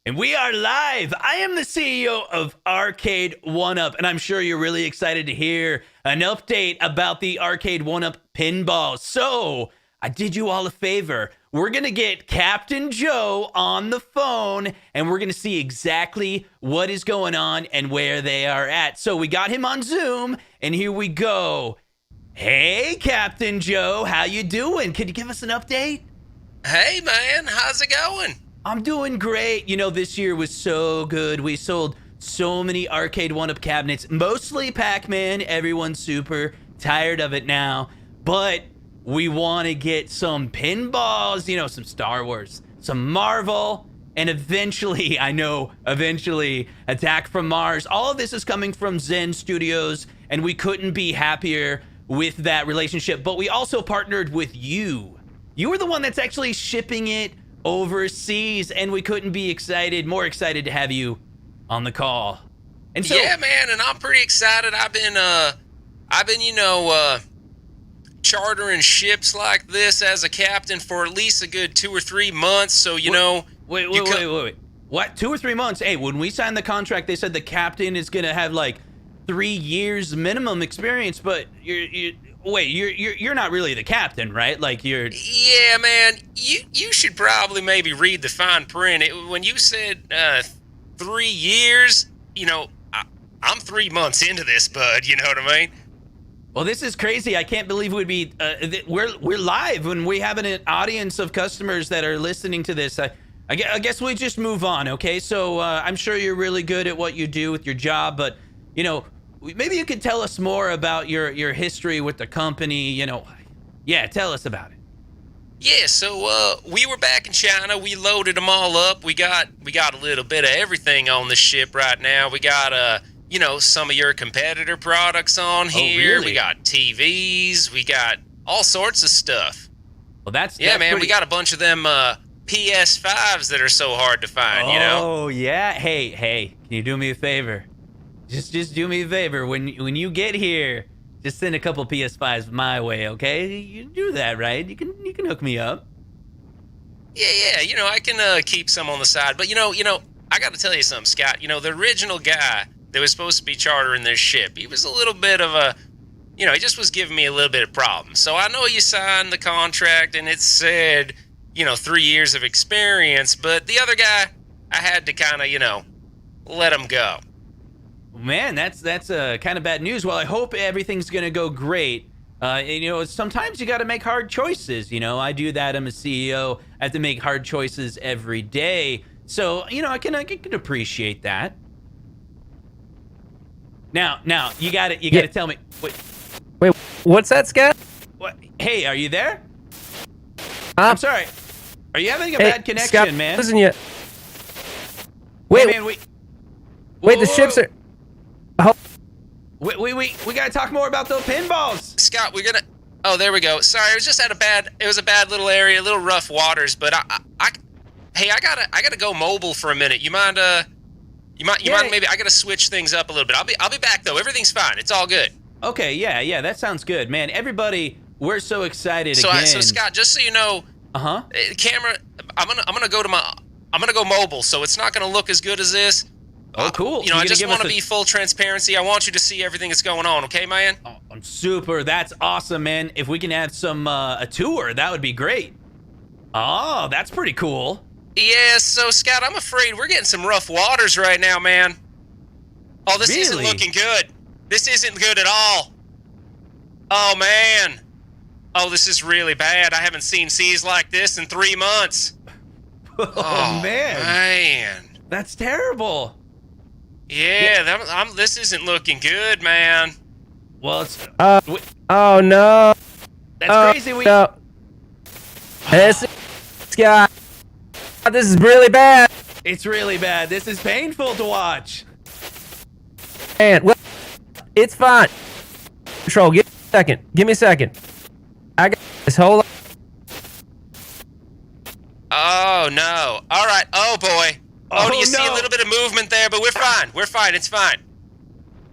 And we are live. I am the CEO of Arcade 1UP, and I'm sure you're really excited to hear an update about the Arcade 1UP pinball. So, I did you all a favor. We're going to get Captain Joe on the phone, and we're going to see exactly what is going on and where they are at. So, we got him on Zoom, and here we go. Hey, Captain Joe, how you doing? Could you give us an update? Hey, man, how's it going? I'm doing great. You know, this year was so good. We sold so many Arcade 1UP cabinets, mostly Pac-Man. Everyone's super tired of it now. But we want to get some pinballs, you know, some Star Wars, some Marvel, and eventually, Attack from Mars. All of this is coming from Zen Studios, and we couldn't be happier with that relationship. But we also partnered with you. You were the one that's actually shipping it overseas, and we couldn't be more excited to have you on the call. And so, yeah, man, and I'm pretty excited. I've been chartering ships like this as a captain for at least a good 2 or 3 months. So wait. What? 2 or 3 months? Hey, when we signed the contract, they said the captain is gonna have like 3 years minimum experience, but you're not really the captain, right? Like you're... Yeah, man, you should probably maybe read the fine print. When you said 3 years, you know, I'm 3 months into this, bud, you know what I mean? Well, this is crazy. I can't believe we're live when we have an audience of customers that are listening to this. I guess we just move on, okay? So I'm sure you're really good at what you do with your job, but, you know, maybe you could tell us more about your history with the company, you know. Yeah, tell us about it. Yeah, so we were back in China. We loaded them all up. We got a little bit of everything on the ship right now. We got you know, some of your competitor products on here. Really? We got TVs. We got all sorts of stuff. Well, that's man. pretty... We got a bunch of them PS5s that are so hard to find. You know. Oh yeah. Hey, can you do me a favor? Just do me a favor. When you get here, just send a couple PS5s my way, okay? You do that, right? You can hook me up. Yeah. You know, I can keep some on the side. But you know, I got to tell you something, Scott. You know, the original guy that was supposed to be chartering this ship, he was a little bit of a, you know, he just was giving me a little bit of problems. So I know you signed the contract and it said, you know, 3 years of experience. But the other guy, I had to kind of, you know, let him go. Man, that's kind of bad news. Well, I hope everything's gonna go great. You know, sometimes you got to make hard choices. You know, I do that. I'm a CEO. I have to make hard choices every day. So, you know, I can appreciate that. Now, you got to tell me. Wait, what's that, Scott? What? Hey, are you there? I'm sorry. Are you having a bad connection, Scott, man? Listen, you. Wait, hey, man, wait. Whoa. The ships are. We gotta talk more about those pinballs. Scott, we're gonna. Oh, there we go. Sorry, it was just it was a bad little area, a little rough waters. But hey, I gotta go mobile for a minute. You mind? You mind maybe? I gotta switch things up a little bit. I'll be back though. Everything's fine. It's all good. Okay, yeah, that sounds good, man. Everybody, we're so excited so, again. So Scott, just so you know, camera. I'm gonna go mobile, so it's not gonna look as good as this. Oh, cool. You know, I just want to be full transparency. I want you to see everything that's going on, okay, man? Oh, I'm super. That's awesome, man. If we can have some a tour, that would be great. Oh, that's pretty cool. Yeah, so Scott, I'm afraid we're getting some rough waters right now, man. Oh, this isn't looking good. This isn't good at all. Oh, man. Oh, this is really bad. I haven't seen seas like this in 3 months. Oh, man. That's terrible. Yeah, this isn't looking good, man. Well, it's... oh, no. That's crazy. No. Scott, this is really bad. It's really bad. This is painful to watch. And, well, it's fine. Control, give me a second. I got this whole... Oh, no. All right. Oh, boy. Oh, do you see a little bit of movement there? But we're fine. We're fine. It's fine.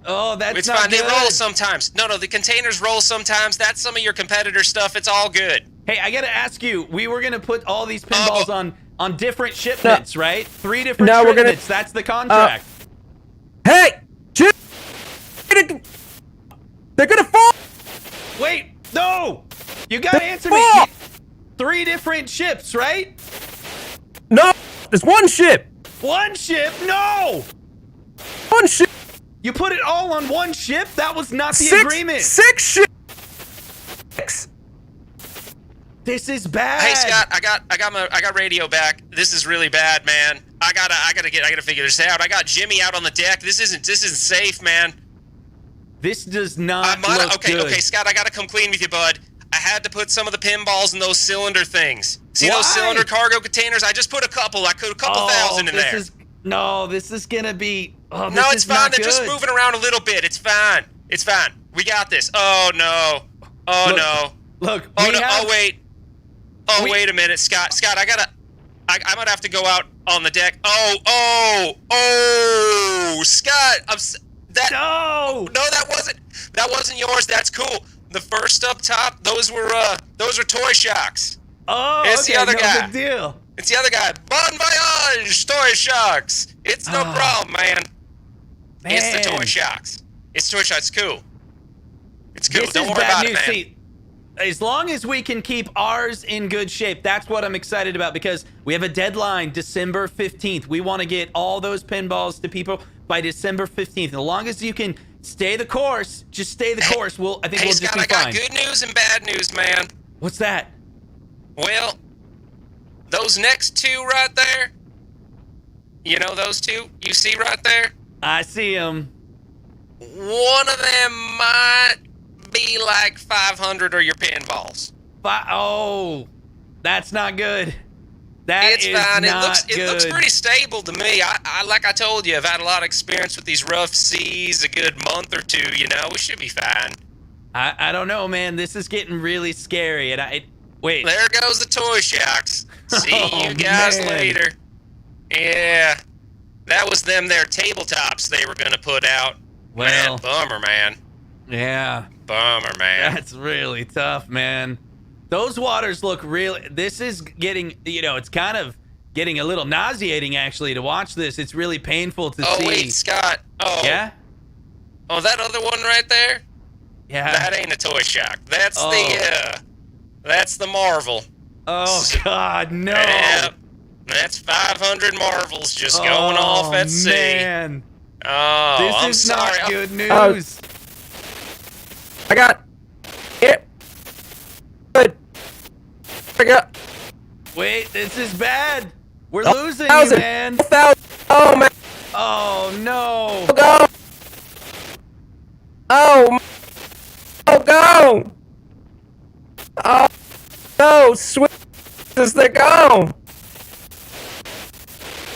Oh, that's it's not fine. good. They roll sometimes. No, the containers roll sometimes. That's some of your competitor stuff. It's all good. Hey, I gotta ask you. We were gonna put all these pinballs on on different shipments, right? 3 different No, we're gonna- shipments. That's the contract. Hey, Jim, they're gonna fall. Wait, no! You gotta answer me. Fuck! 3 different ships, right? No, there's one ship. 1 ship? No! One ship. You put it all on 1 ship? That was not the agreement. 6 ships. This is bad. Hey Scott, I got radio back. This is really bad, man. I gotta figure this out. I got Jimmy out on the deck. This isn't safe, man. This does not look good. Okay, Scott, I gotta come clean with you, bud. I had to put some of the pinballs in those cylinder things. See Why? those cylinder cargo containers? I just put a couple. I put a couple thousand in there. This is gonna be. Oh, No, this it's is fine. not They're just good. moving around a little bit. It's fine. It's fine. We got this. Oh no. Oh Look, no. Look. Oh we no. have- Oh wait. Oh we- wait a minute, Scott. Scott, I might have to go out on the deck. Oh, Scott. No. No, that wasn't yours. That's cool. The first up top, those were toy shocks. Oh, It's okay, the other no guy. big deal. It's the other guy. Bon voyage, toy shocks. It's no problem, man. It's the toy shocks. It's toy shocks. Cool. It's cool. This Don't is worry bad about news. it, man. See, as long as we can keep ours in good shape, that's what I'm excited about because we have a deadline, December 15th. We want to get all those pinballs to people by December 15th. As long as you can stay the course, just stay the course. I think Hey, we'll Scott, just be I fine. got good news and bad news, man. What's that? Well, those next 2 right there, you know those 2 you see right there? I see him. One of them might be like 500 of your pinballs. Oh, that's not good. That It's is fine. not It looks good. pretty stable to me. I like I told you, I've had a lot of experience with these rough seas, a good month or 2, you know. We should be fine. I don't know, man. This is getting really scary. And wait. There goes the toy shocks. See Oh, you guys man. later. Yeah. That was them there tabletops they were going to put out. Well, Man, bummer, man. yeah. Bummer, man. That's really tough, man. Those waters look really. This is getting, it's kind of getting a little nauseating actually to watch this. It's really painful to see. Oh, wait, Scott. Oh. Yeah? Oh, that other one right there? Yeah. That ain't a toy shock. That's that's the Marvel. Oh, God, no. Yep. That's 500 Marvels just going off at sea. Man. Oh, This I'm is sorry. not good news. I got it. Good. I got Wait, this is bad. We're Oh, losing you, 1,000. man. 1,000. Oh man. Oh, no. Go. Oh. Go. Oh no. Swift as they go.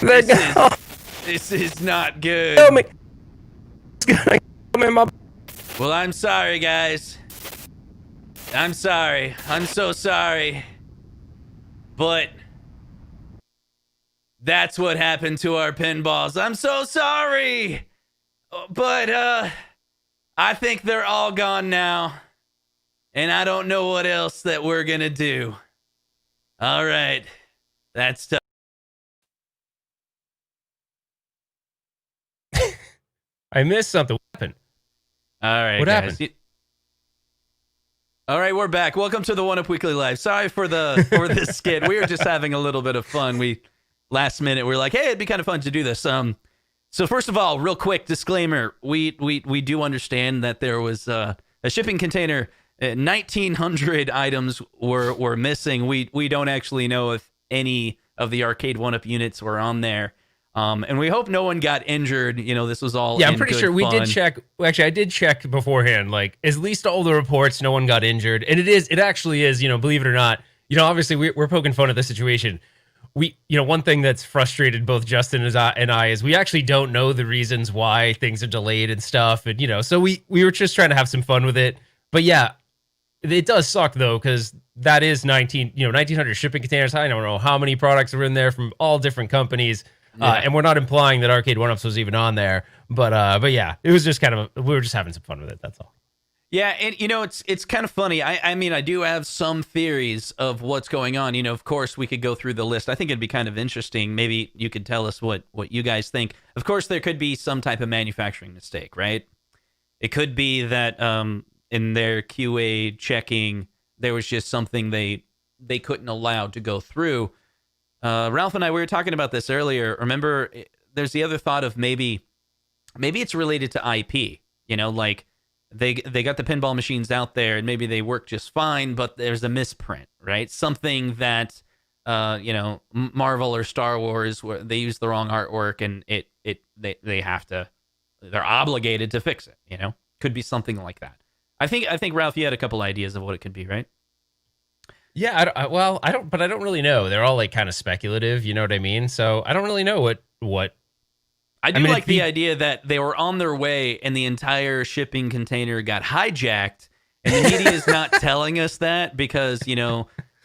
They This go. This is not good. Kill me. It's gonna kill me in my. Well, I'm sorry, guys. I'm sorry. I'm so sorry. But that's what happened to our pinballs. I'm so sorry. But I think they're all gone now. And I don't know what else that we're going to do. All right. That's tough. I missed something. What happened? All right, What guys. happened? All right, we're back. Welcome to the One Up Weekly Live. Sorry for this skit. We were just having a little bit of fun. Last minute we were like, hey, it'd be kind of fun to do this. So first of all, real quick disclaimer: we do understand that there was a shipping container. 1,900 items were missing. We don't actually know if any of the arcade 1-up units were on there. And we hope no one got injured. This was all Yeah, I'm in pretty good sure we fun. did check. Actually, I did check beforehand. Like, at least all the reports, no one got injured, and it actually is. Believe it or not, obviously we're poking fun at the situation. One thing that's frustrated both Justin and I is we actually don't know the reasons why things are delayed and stuff, and so we were just trying to have some fun with it. But yeah, it does suck though, because that is 1,900 shipping containers. I don't know how many products were in there from all different companies. Yeah. And we're not implying that Arcade 1-Ups was even on there, but yeah, it was just we were just having some fun with it. That's all. Yeah, and it's kind of funny. I mean, I do have some theories of what's going on. Of course, we could go through the list. I think it'd be kind of interesting. Maybe you could tell us what you guys think. Of course, there could be some type of manufacturing mistake, right? It could be that in their QA checking, there was just something they couldn't allow to go through. Ralph and I, we were talking about this earlier. Remember, there's the other thought of maybe it's related to IP. Like they got the pinball machines out there and maybe they work just fine, but there's a misprint, right? Something that Marvel or Star Wars, where they use the wrong artwork and they're obligated to fix it. Could be something like that. I think Ralph, you had a couple ideas of what it could be, right? Yeah, I don't really know. They're all like kind of speculative, you know what I mean? So I don't really know what. I mean, like the idea that they were on their way and the entire shipping container got hijacked, and the media is not telling us that because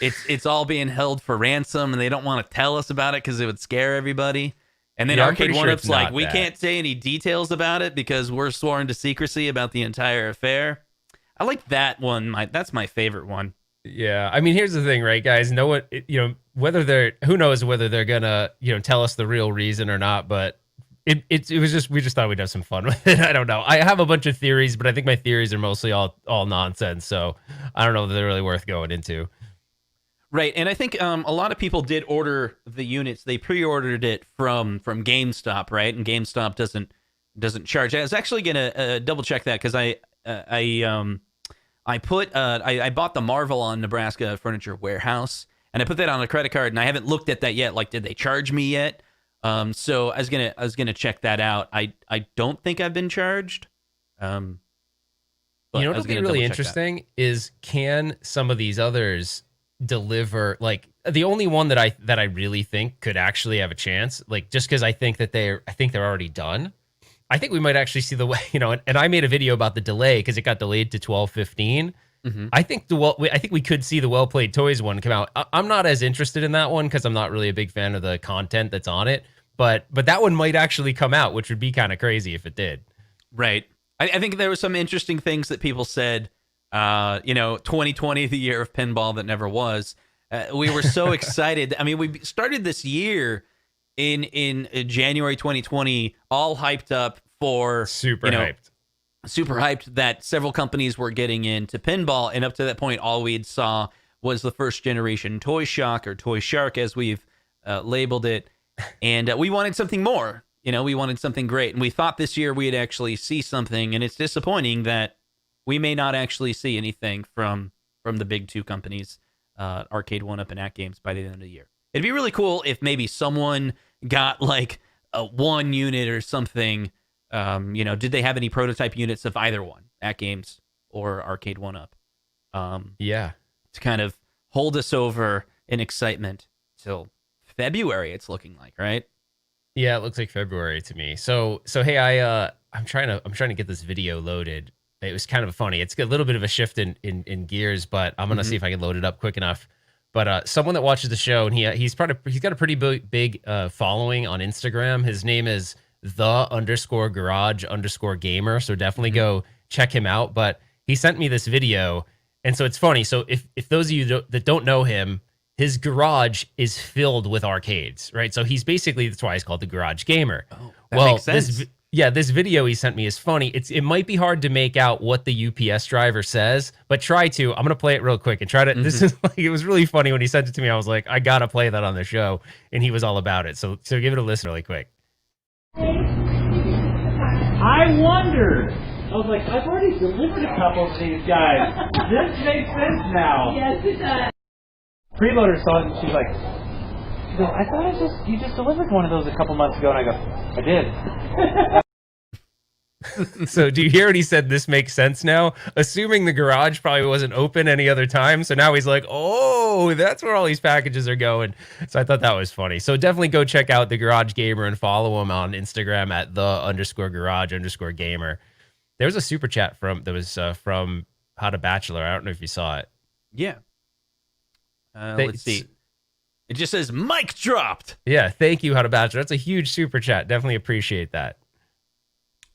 it's all being held for ransom, and they don't want to tell us about it because it would scare everybody. And then Arcade One-Up's like, we can't say any details about it because we're sworn to secrecy about the entire affair. I like that one. That's my favorite one. Yeah, I mean, here's the thing, right, guys? Who knows whether they're gonna tell us the real reason or not, but. It was just, we just thought we'd have some fun with it. I don't know. I have a bunch of theories, but I think my theories are mostly all nonsense. So I don't know if they're really worth going into. Right, and I think a lot of people did order the units. They pre-ordered it from GameStop, right? And GameStop doesn't charge. I was actually gonna double check that because I bought the Marvel on Nebraska Furniture Warehouse, and I put that on a credit card, and I haven't looked at that yet. Like, did they charge me yet? So I was gonna check that out. I don't think I've been charged. What'll be really interesting is, can some of these others deliver? Like, the only one that I really think could actually have a chance, like, just because I think they're already done. I think we might actually see the way, and I made a video about the delay because it got delayed to 12/15. Mm-hmm. I think we could see the Well Played Toys one come out. I'm not as interested in that one because I'm not really a big fan of the content that's on it. But that one might actually come out, which would be kind of crazy if it did. Right. I think there were some interesting things that people said. 2020, the year of pinball that never was. We were so excited. I mean, we started this year in January 2020, all hyped up for super hyped that several companies were getting into pinball, and up to that point, all we saw was the first generation Toy Shock or Toy Shark, as we've labeled it, and we wanted something more. We wanted something great, and we thought this year we'd actually see something, and it's disappointing that we may not actually see anything from the big two companies, Arcade One-Up and At Games, by the end of the year. It'd be really cool if maybe someone got like a one unit or something. Did they have any prototype units of either one, At Games or Arcade One-Up? Yeah. To kind of hold us over in excitement till February, it's looking like, right? Yeah, it looks like February to me. So hey, I'm trying to get this video loaded. It was kind of funny. It's a little bit of a shift in gears, but I'm gonna see if I can load it up quick enough. But someone that watches the show, and he's got a pretty big following on Instagram. His name is _garage_gamer. So definitely go check him out. But he sent me this video, and so it's funny. So if those of you that don't know him, his garage is filled with arcades, right? So he's basically, that's why he's called the Garage Gamer. Oh, that makes sense. This video he sent me is funny. It might be hard to make out what the UPS driver says, but try to. I'm gonna play it real quick and try to. This is like, it was really funny when he sent it to me. I was like, I gotta play that on the show, and he was all about it. So give it a listen really quick. I wondered. I was like, I've already delivered a couple of these guys. This makes sense now. Yes, it does. Freeloader saw it, and she's like, I thought you just delivered one of those a couple months ago, and I go, I did. So do you hear what he said? This makes sense now, assuming the garage probably wasn't open any other time. So now he's like, oh, that's where all these packages are going. So I thought that was funny. So definitely go check out the Garage Gamer and follow him on Instagram at _garage_gamer. There was a super chat from How to Bachelor. I don't know if you saw it. Yeah. Let's see. It just says mic dropped. Yeah, thank you, How to Bachelor. That's a huge super chat. Definitely appreciate that.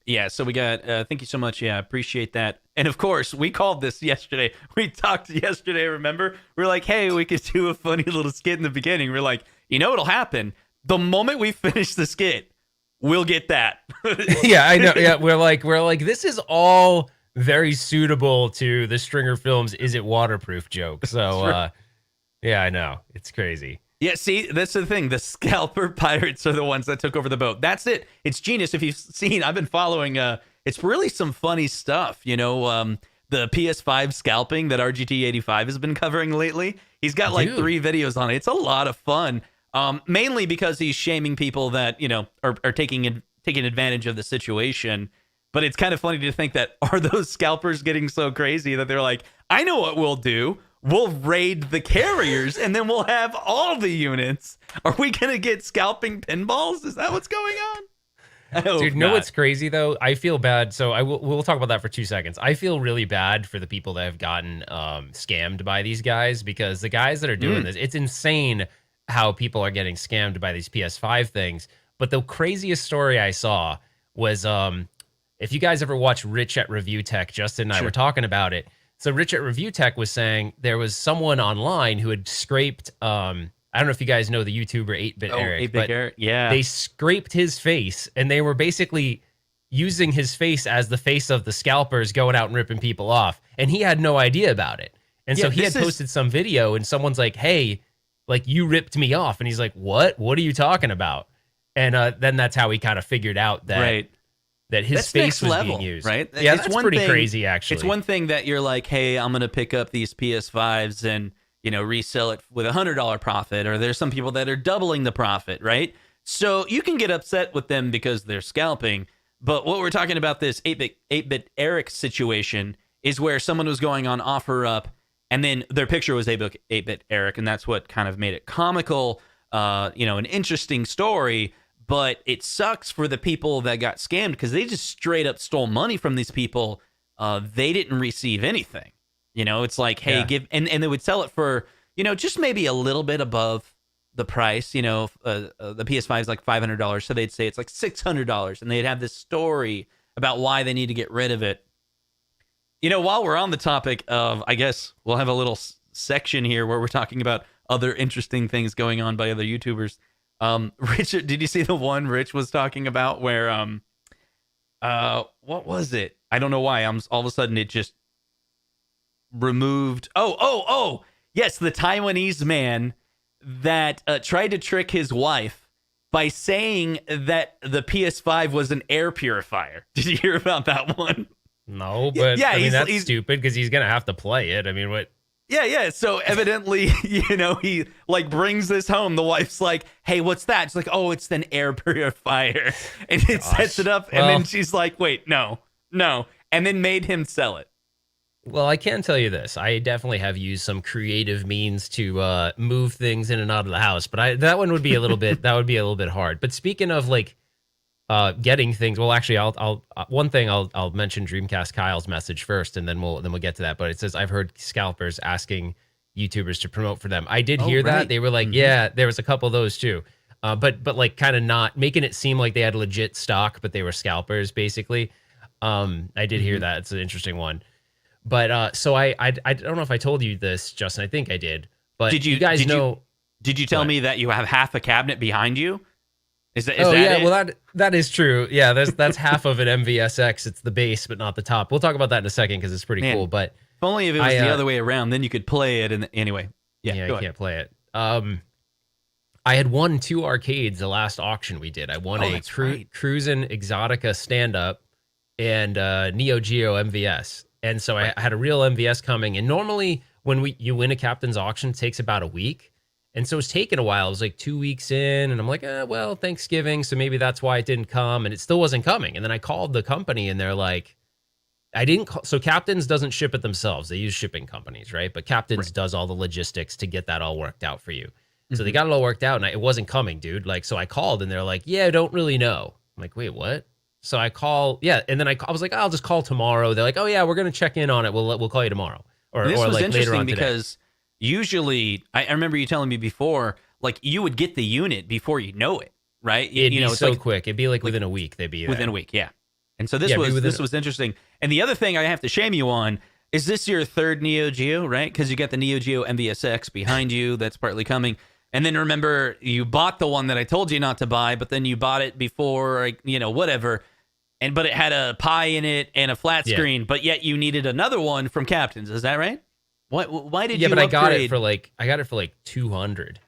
Yeah, so we got thank you so much. Yeah, appreciate that. And of course, we called this yesterday. We talked yesterday, remember? We're like, hey, we could do a funny little skit in the beginning. We're like, you know what'll happen? The moment we finish the skit, we'll get that. Yeah, I know. Yeah, we're like, this is all very suitable to the Stringer Films "Is It Waterproof" joke. So, yeah, I know. It's crazy. Yeah, see, that's the thing. The scalper pirates are the ones that took over the boat. That's it. It's genius. If you've seen, I've been following, it's really some funny stuff. You know, the PS5 scalping that RGT85 has been covering lately. He's got like 3 videos on it. It's a lot of fun. Mainly because he's shaming people that, you know, are taking advantage of the situation. But it's kind of funny to think that, are those scalpers getting so crazy that they're like, I know what we'll do. We'll raid the carriers and then we'll have all the units. Are we going to get scalping pinballs? Is that what's going on? Dude, you know what's crazy though? I feel bad. So we'll talk about that for 2 seconds. I feel really bad for the people that have gotten scammed by these guys, because the guys that are doing this, it's insane how people are getting scammed by these PS5 things. But the craziest story I saw was, if you guys ever watch Rich at Review Tech, Justin and I were talking about it. So Rich at Review Tech was saying there was someone online who had scraped, I don't know if you guys know the YouTuber 8-Bit Eric. 8-Bit Eric, yeah. They scraped his face, and they were basically using his face as the face of the scalpers going out and ripping people off. And he had no idea about it. And so he had posted some video, and someone's like, hey, like, you ripped me off. And he's like, what? What are you talking about? And then that's how he kind of figured out that that his face was being used. Right? Yeah, that's pretty crazy, actually. It's one thing that you're like, hey, I'm going to pick up these PS5s and, you know, resell it with $100 profit, or there's some people that are doubling the profit, right? So you can get upset with them because they're scalping. But what we're talking about, this 8-Bit Eric situation, is where someone was going on OfferUp, and then their picture was 8-Bit Eric, and that's what kind of made it comical, you know, an interesting story. But it sucks for the people that got scammed, because they just straight up stole money from these people. They didn't receive anything. You know, it's like, hey, give, and they would sell it for, you know, just maybe a little bit above the price. You know, the PS5 is like $500, so they'd say it's like $600, and they'd have this story about why they need to get rid of it. You know, while we're on the topic of, I guess we'll have a little section here where we're talking about other interesting things going on by other YouTubers. Richard, did you see the one Rich was talking about where, what was it? I don't know why. All of a sudden it just removed. Oh, yes. The Taiwanese man that tried to trick his wife by saying that the PS5 was an air purifier. Did you hear about that one? No, but I mean, that's stupid, because he's going to have to play it. I mean, what? Yeah. So evidently, you know, he like brings this home. The wife's like, hey, what's that? She's like, oh, it's an air purifier. And it sets it up. And then she's like, wait, no. And then made him sell it. Well, I can tell you this. I definitely have used some creative means to move things in and out of the house. But that one would be a little bit, hard. But speaking of like getting things, well, actually, I'll mention Dreamcast Kyle's message first, and then we'll get to that. But it says, I've heard scalpers asking YouTubers to promote for them. I did hear that. They were like, yeah, there was a couple of those too. But like kind of not making it seem like they had legit stock, but they were scalpers basically. I did hear that. It's an interesting one. But so I don't know if I told you this, Justin. I think I did. But did you guys know? Did you tell me that you have half a cabinet behind you? Is that yeah, it? well that is true. Yeah, that's half of an MVSX. It's the base, but not the top. We'll talk about that in a second, because it's pretty cool. But if only if it was the other way around, then you could play it. And anyway, yeah, you can't play it. I had won 2 arcades the last auction we did. I won a Cruisin' Exotica stand-up and Neo Geo MVS. And so I had a real MVS coming. And normally when you win a captain's auction, it takes about a week. And so it's taken a while. It was like 2 weeks in, and I'm like, well, Thanksgiving, so maybe that's why it didn't come. And it still wasn't coming. And then I called the company, and they're like, so Captains doesn't ship it themselves. They use shipping companies, right? But Captains does all the logistics to get that all worked out for you. So they got it all worked out, and it wasn't coming, dude. Like, so I called, and they're like, yeah, I don't really know. I'm like, wait, what? So I call, and then I was like, I'll just call tomorrow. They're like, oh yeah, we're gonna check in on it. We'll call you tomorrow, or this or was like interesting later on because today. Usually, I remember you telling me before, like you would get the unit before you know it, right? It'd be so quick. It'd be like within a week. They'd be within a week, yeah. And so this was interesting. And the other thing I have to shame you on is this your third Neo Geo, right? Because you got the Neo Geo MVSX behind you that's partly coming. And then remember, you bought the one that I told you not to buy, but then you bought it before, whatever. But it had a pie in it and a flat screen, but yet you needed another one from Captain's. Is that right? Why did you upgrade? I got it for like 200.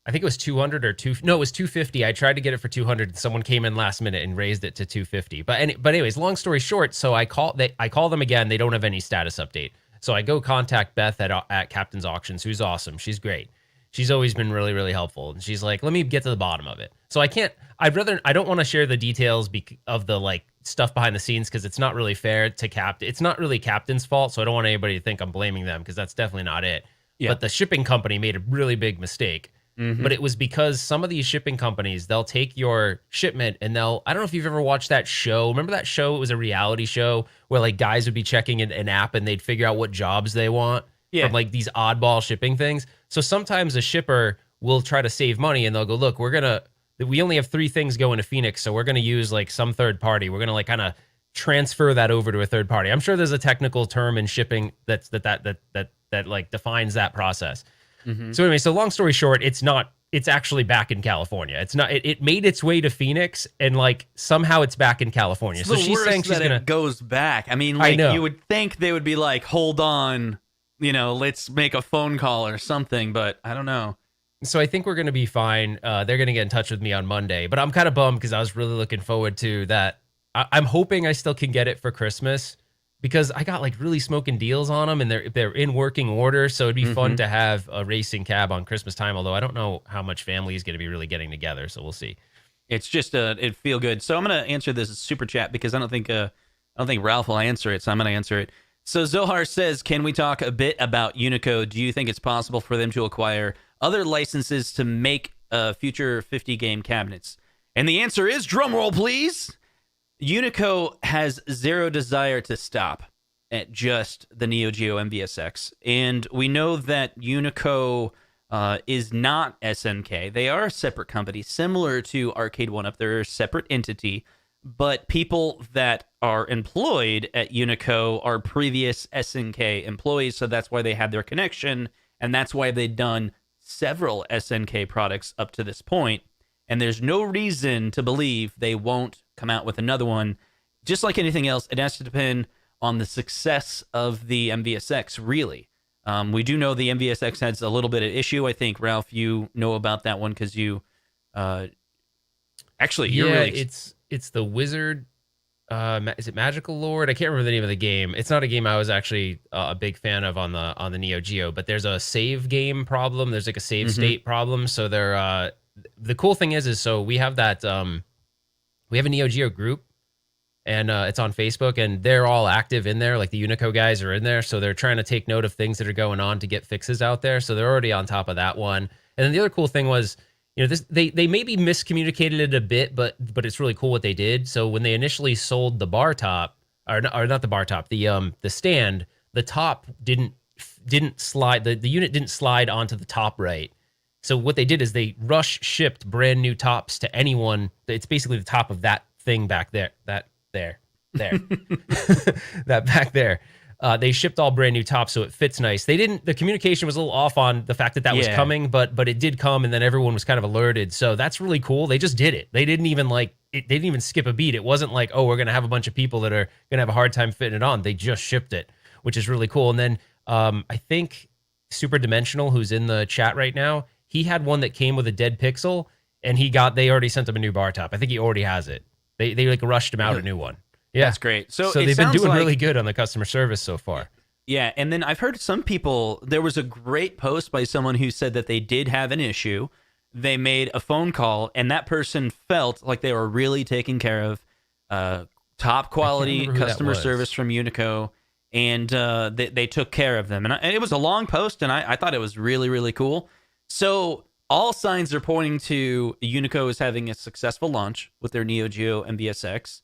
I think it was 200 or two. No, it was 250. I tried to get it for 200. And someone came in last minute and raised it to 250. But anyways, long story short, so I call them again. They don't have any status update. So I go contact Beth at Captain's Auctions, who's awesome. She's great. She's always been really, really helpful. And she's like, let me get to the bottom of it. So I don't want to share the details of the like stuff behind the scenes because it's not really fair to Captain. It's not really Captain's fault. So I don't want anybody to think I'm blaming them because that's definitely not it. Yeah. But the shipping company made a really big mistake. Mm-hmm. But it was because some of these shipping companies, they'll take your shipment and I don't know if you've ever watched that show. Remember that show? It was a reality show where like guys would be checking an app and they'd figure out what jobs they want from like these oddball shipping things. So sometimes a shipper will try to save money and they'll go, look, we only have 3 things going to Phoenix. So we're going to use like some third party. We're going to like kind of transfer that over to a third party. I'm sure there's a technical term in shipping that like defines that process. Mm-hmm. So anyway, so long story short, it's actually back in California. It's not, it made its way to Phoenix and like somehow it's back in California. So she's saying she's going to goes back. I mean, like you would think they would be like, hold on, let's make a phone call or something, but I don't know. So I think we're going to be fine. They're going to get in touch with me on Monday, but I'm kind of bummed because I was really looking forward to that. I'm hoping I still can get it for Christmas because I got like really smoking deals on them and they're in working order. So it'd be fun to have a racing cab on Christmas time. Although I don't know how much family is going to be really getting together. So we'll see. It's just it feel good. So I'm going to answer this super chat because I don't think Ralph will answer it. So I'm going to answer it. So Zohar says, can we talk a bit about Unico? Do you think it's possible for them to acquire other licenses to make future 50 game cabinets? And the answer is, drum roll, please. Unico has zero desire to stop at just the Neo Geo MVSX. And we know that Unico is not SNK. They are a separate company, similar to Arcade 1-Up. They're a separate entity. But people that are employed at Unico are previous SNK employees, so that's why they had their connection, and that's why they've done several SNK products up to this point. And there's no reason to believe they won't come out with another one. Just like anything else, it has to depend on the success of the MVSX, really. We do know the MVSX has a little bit of issue. I think, Ralph, you know about that one because you... It's the Wizard... is it Magical Lord? I can't remember the name of the game. It's not a game I was actually a big fan of on the Neo Geo, but there's a save game problem. There's like a save state problem. So they're... the cool thing is so we have that we have a Neo Geo group and it's on Facebook and they're all active in there. Like the Unico guys are in there. So they're trying to take note of things that are going on to get fixes out there. So they're already on top of that one. And then the other cool thing was, they maybe miscommunicated it a bit, but it's really cool what they did. So when they initially sold the bar top or not the bar top, the stand, the top didn't slide. The unit didn't slide onto the top right. So what they did is they rush shipped brand new tops to anyone. It's basically the top of that thing back there. That back there. They shipped all brand new tops, so it fits nice. The communication was a little off on the fact that was coming, but it did come, and then everyone was kind of alerted. So that's really cool. They just did it. They didn't even skip a beat. It wasn't like, oh, we're gonna have a bunch of people that are gonna have a hard time fitting it on. They just shipped it, which is really cool. And then I think Super Dimensional, who's in the chat right now, he had one that came with a dead pixel, and they already sent him a new bar top. I think he already has it. They like rushed him out a new one. Yeah, that's great. So they've been doing really good on the customer service so far. Yeah, and then I've heard some people, there was a great post by someone who said that they did have an issue. They made a phone call, and that person felt like they were really taking care of top quality customer service from Unico, and they took care of them. And it was a long post, and I thought it was really, really cool. So all signs are pointing to Unico is having a successful launch with their Neo Geo MVSX.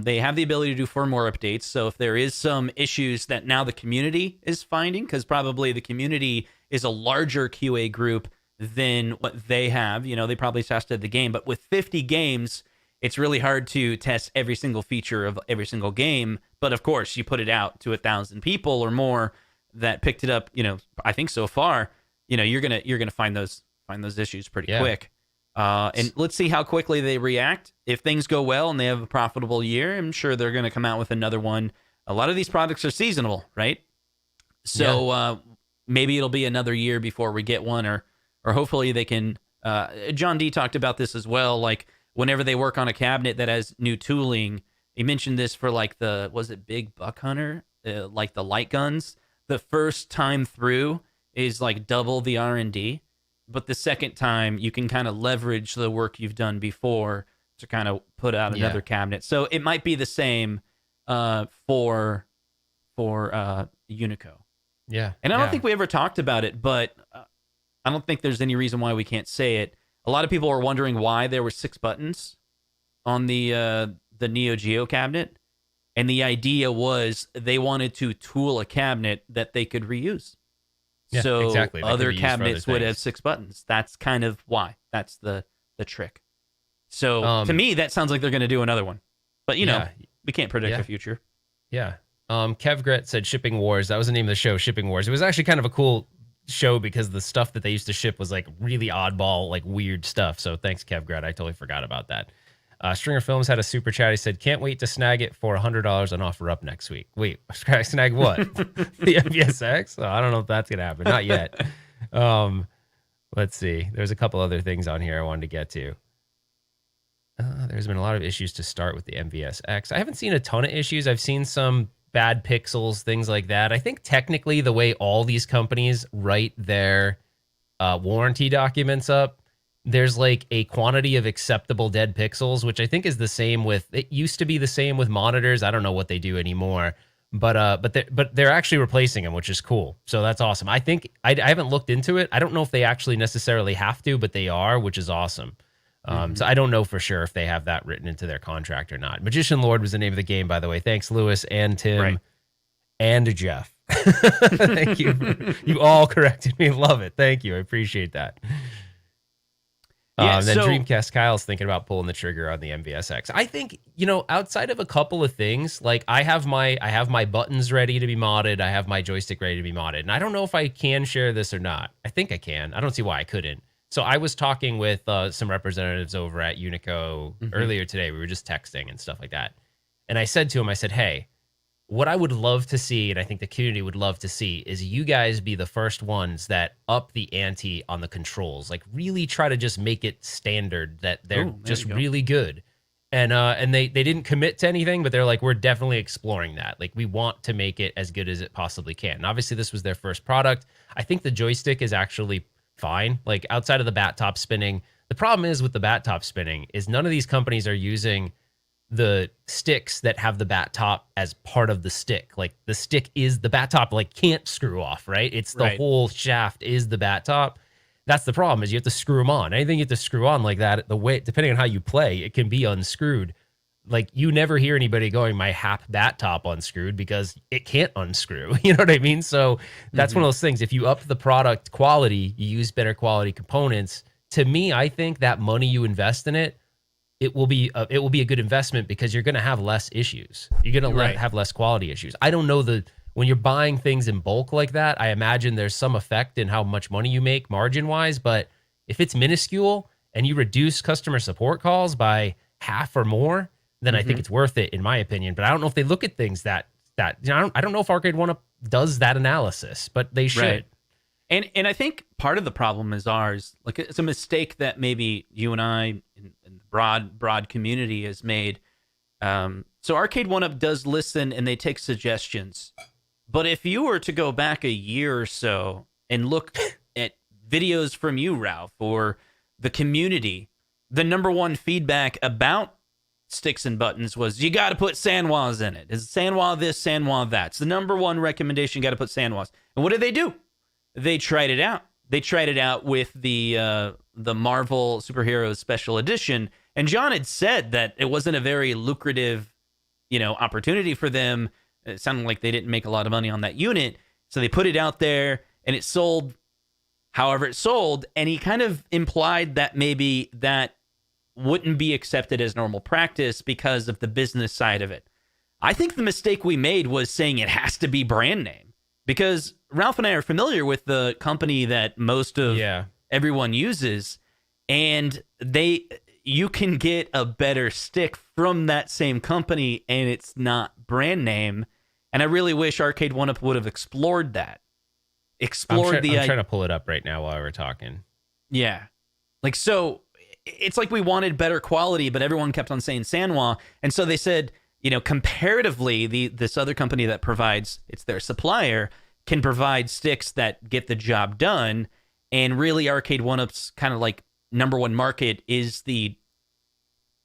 They have the ability to do firmware updates. So if there is some issues that now the community is finding, because probably the community is a larger QA group than what they have, they probably tested the game. But with 50 games, it's really hard to test every single feature of every single game. But of course, you put it out to 1,000 people or more that picked it up. I think so far, you're gonna find those issues pretty quick. And let's see how quickly they react. If things go well and they have a profitable year, I'm sure they're going to come out with another one. A lot of these products are seasonal, right? So maybe it'll be another year before we get one, or hopefully they can. John D talked about this as well. Like whenever they work on a cabinet that has new tooling, he mentioned this for like was it Big Buck Hunter, like the light guns. The first time through is like double the R&D, but the second time you can kind of leverage the work you've done before to kind of put out another cabinet. So it might be the same for Unico. Yeah. And I don't think we ever talked about it, but I don't think there's any reason why we can't say it. A lot of people are wondering why there were 6 buttons on the Neo Geo cabinet. And the idea was they wanted to tool a cabinet that they could reuse. Yeah, so exactly. Other cabinets would have 6 buttons. That's kind of why. That's the trick. So to me, that sounds like they're going to do another one. But, we can't predict the future. Yeah. Kev Gret said Shipping Wars. That was the name of the show, Shipping Wars. It was actually kind of a cool show because the stuff that they used to ship was like really oddball, like weird stuff. So thanks, Kev Gret. I totally forgot about that. Stringer Films had a super chat. He said, can't wait to snag it for $100 on offer up next week. Wait, snag what? The MVSX? Oh, I don't know if that's going to happen. Not yet. Let's see. There's a couple other things on here I wanted to get to. There's been a lot of issues to start with the MVSX. I haven't seen a ton of issues. I've seen some bad pixels, things like that. I think technically the way all these companies write their warranty documents up, there's like a quantity of acceptable dead pixels, which I think is the same with, it used to be the same with monitors. I don't know what they do anymore, but they're actually replacing them, which is cool. So that's awesome. I think I haven't looked into it. I don't know if they actually necessarily have to, but they are, which is awesome. So I don't know for sure if they have that written into their contract or not. Magician Lord was the name of the game, by the way. Thanks, Lewis and Tim and Jeff. Thank you. You all corrected me. Love it. Thank you. I appreciate that. Then Dreamcast Kyle's thinking about pulling the trigger on the MVSX. I think, outside of a couple of things, like I have my buttons ready to be modded. I have my joystick ready to be modded. And I don't know if I can share this or not. I think I can. I don't see why I couldn't. So I was talking with some representatives over at Unico earlier today. We were just texting and stuff like that. And I said to him, hey, what I would love to see, and I think the community would love to see, is you guys be the first ones that up the ante on the controls. Like really try to just make it standard that they're just really good. And they didn't commit to anything, but they're like, we're definitely exploring that. Like we want to make it as good as it possibly can. And obviously this was their first product. I think the joystick is actually fine. Like outside of the bat top spinning, the problem is with the bat top spinning is none of these companies are using the sticks that have the bat top as part of the stick. Like the stick is the bat top, like can't screw off, right? It's the whole shaft is the bat top. That's the problem, is you have to screw them on. Anything you have to screw on like that, the way, depending on how you play, it can be unscrewed. Like you never hear anybody going, my Hap bat top unscrewed, because it can't unscrew. You know what I mean? So that's one of those things. If you up the product quality, you use better quality components. To me, I think that money you invest in it, it will be a good investment because you're going to have less issues. You're going to have less quality issues. I don't know when you're buying things in bulk like that, I imagine there's some effect in how much money you make margin wise. But if it's minuscule and you reduce customer support calls by half or more, then I think it's worth it, in my opinion. But I don't know if they look at things that I don't know if Arcade 1-Up does that analysis, but they should. Right. And I think part of the problem is ours. Like it's a mistake that maybe you and I and the broad community has made. So Arcade 1-Up does listen and they take suggestions. But if you were to go back a year or so and look at videos from you, Ralph, or the community, the number one feedback about sticks and buttons was you got to put sandwas in it. Is sandwa this, sandwa that? It's the number one recommendation. You got to put sandwas. And what did they do? They tried it out. They tried it out with the Marvel Superheroes Special Edition. And John had said that it wasn't a very lucrative, opportunity for them. It sounded like they didn't make a lot of money on that unit. So they put it out there and it sold however it sold. And he kind of implied that maybe that wouldn't be accepted as normal practice because of the business side of it. I think the mistake we made was saying it has to be brand name, because Ralph and I are familiar with the company that most of everyone uses, and you can get a better stick from that same company, and it's not brand name. And I really wish Arcade 1-Up would have explored that. I'm trying to pull it up right now while we're talking. Yeah. Like, so it's like we wanted better quality, but everyone kept on saying Sanwa. And so they said, comparatively, this other company that provides, it's their supplier, can provide sticks that get the job done. And really, Arcade 1-Up's kind of like number one market is the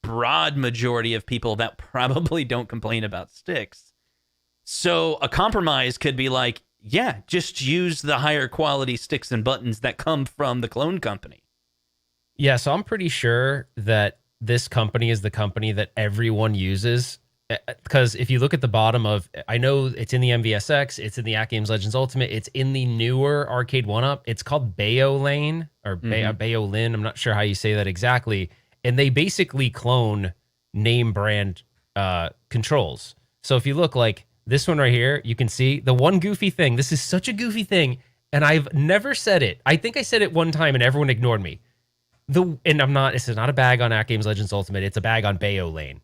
broad majority of people that probably don't complain about sticks. So a compromise could be like, yeah, just use the higher quality sticks and buttons that come from the clone company. Yeah, so I'm pretty sure that this company is the company that everyone uses. Because if you look at the bottom of, I know it's in the MVSX, it's in the At Games Legends Ultimate, it's in the newer Arcade 1-Up. It's called Baolane or Baolin. I'm not sure how you say that exactly. And they basically clone name brand controls. So if you look like this one right here, you can see the one goofy thing. This is such a goofy thing, and I've never said it. I think I said it one time, and everyone ignored me. This is not a bag on At Games Legends Ultimate. It's a bag on Baolane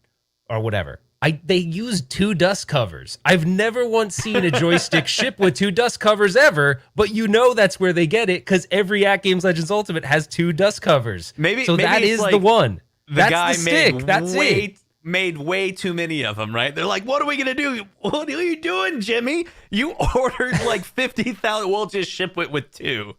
or whatever. They use 2 dust covers. I've never once seen a joystick ship with 2 dust covers ever, but that's where they get it, because every At Games Legends Ultimate has 2 dust covers. Maybe that is like the one. That's the stick. That's it. Made way too many of them, right? They're like, what are we going to do? What are you doing, Jimmy? You ordered like 50,000. We'll just ship it with 2.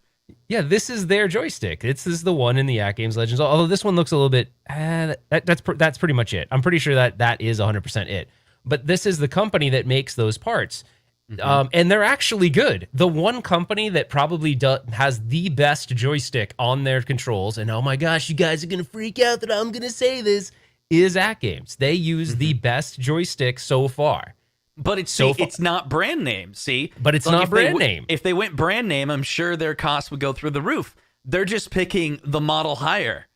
Yeah, this is their joystick. This is the one in the At Games Legends. Although this one looks a little bit, that's pretty much it. I'm pretty sure that is 100% it. But this is the company that makes those parts. And they're actually good. The one company that probably has the best joystick on their controls, and oh my gosh, you guys are going to freak out that I'm going to say this, is At Games. They use the best joystick so far. But it's not brand name, see? But it's not brand name. If they went brand name, I'm sure their costs would go through the roof. They're just picking the model higher,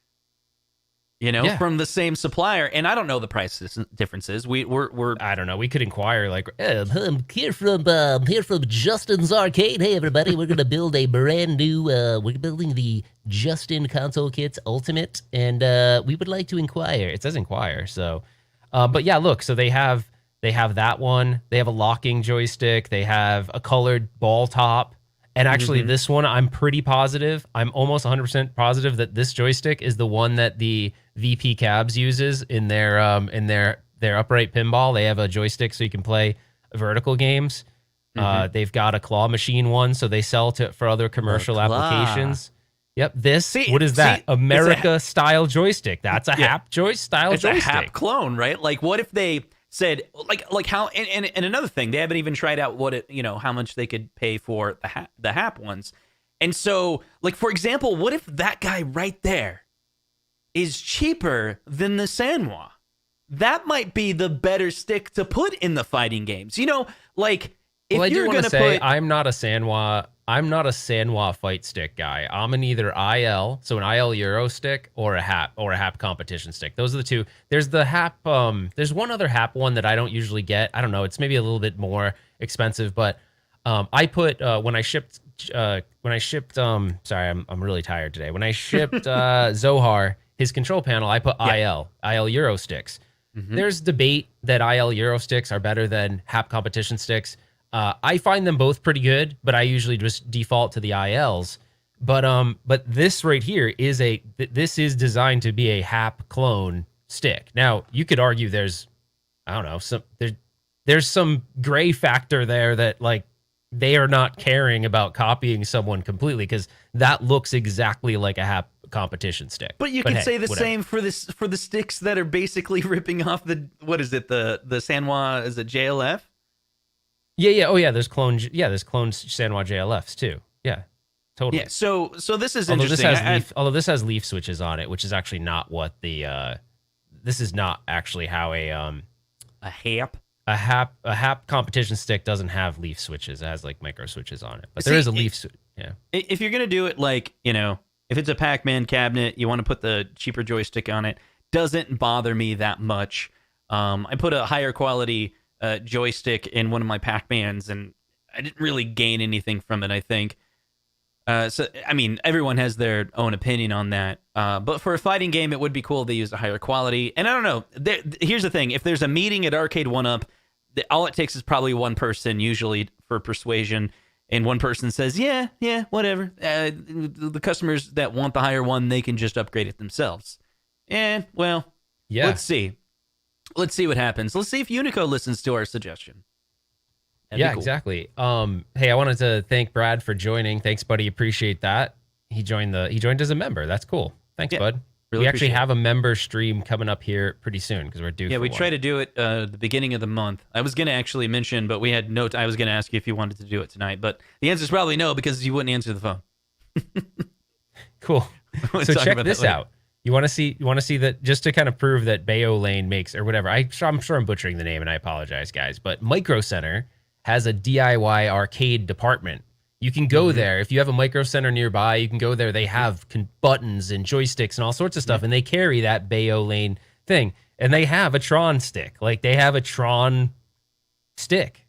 from the same supplier. And I don't know the price differences. We're I don't know. We could inquire, like, I'm here from Justin's Arcade. Hey, everybody, we're going to build a brand new, we're building the Justin Console Kits Ultimate, and we would like to inquire. It says inquire, so. But yeah, look, so they have that one. They have a locking joystick. They have a colored ball top. And actually, this one, I'm pretty positive. I'm almost 100% positive that this joystick is the one that the VP Cabs uses in their upright pinball. They have a joystick so you can play vertical games. They've got a claw machine one, so they sell for other commercial applications. Yep. What is that? America style joystick. That's a Hap style joystick. It's a Hap clone, right? Like, what if they said like how and another thing, they haven't even tried out what how much they could pay for the Hap ones. And so, like, for example, what if that guy right there is cheaper than the Sanwa? That might be the better stick to put in the fighting games. Like, if you're going to put, I'm not a Sanwa fight stick guy. I'm an either IL, so an IL Euro stick, or a Hap competition stick. Those are the two. There's the Hap. There's one other Hap one that I don't usually get. I don't know. It's maybe a little bit more expensive, but I put when I shipped. Sorry, I'm really tired today. When I shipped Zohar his control panel, I put IL Euro sticks. There's debate that IL Euro sticks are better than Hap competition sticks. I find them both pretty good, but I usually just default to the ILs. But this right here is designed to be a Hap clone stick. Now, you could argue there's some gray factor there that, like, they are not caring about copying someone completely, because that looks exactly like a Hap competition stick. But you can say the same for the sticks that are basically ripping off the Sanwa, is it JLF? Yeah. Oh yeah, there's clone Sanwa JLFs too. Yeah, totally. Yeah. So this is interesting. Although this has leaf switches on it, which is actually not what this is not actually how a Hap competition stick doesn't have leaf switches. It has like micro switches on it, but there is a leaf switch. Yeah. If you're gonna do it, like, if it's a Pac-Man cabinet, you want to put the cheaper joystick on it. doesn't bother me that much. I put a higher quality joystick in one of my Pac-Mans, and I didn't really gain anything from it, I think. So, I mean, everyone has their own opinion on that. But for a fighting game, it would be cool if they used a higher quality. And I don't know. Here's the thing. If there's a meeting at Arcade 1UP, all it takes is probably one person, usually for persuasion. And one person says, yeah, whatever. The customers that want the higher one, they can just upgrade it themselves. And, well, let's see. Let's see what happens. Let's see if Unico listens to our suggestion. That'd be cool. Exactly. Hey, I wanted to thank Brad for joining. Thanks, buddy. Appreciate that. He joined as a member. That's cool. Thanks, bud. Really we actually have a member stream coming up here pretty soon because we're due. Yeah, we try to do it the beginning of the month. I was going to actually mention, but we had I was going to ask you if you wanted to do it tonight, but the answer is probably no because you wouldn't answer the phone. Cool. So check this out. You want to see that, just to kind of prove that Bayo Lane makes, or whatever. I'm sure I'm butchering the name, and I apologize, guys. But Micro Center has a DIY arcade department. You can go there. If you have a Micro Center nearby, you can go there. They have buttons and joysticks and all sorts of stuff, and they carry that Bayo Lane thing. And they have a Tron stick. Like, they have a Tron stick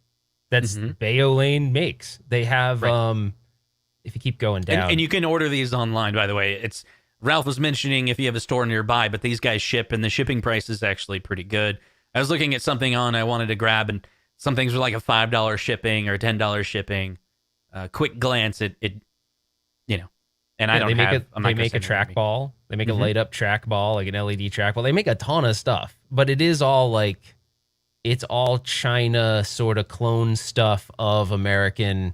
that's Bayo Lane makes. They have, if you keep going down. And you can order these online, by the way. Ralph was mentioning if you have a store nearby, but these guys ship, and the shipping price is actually pretty good. I was looking at something I wanted to grab, and some things were like a $5 shipping or $10 shipping. Quick glance, and I don't have. They make a trackball. They make a light up trackball, like an LED trackball. They make a ton of stuff, but it is all like, it's all China sort of clone stuff of American.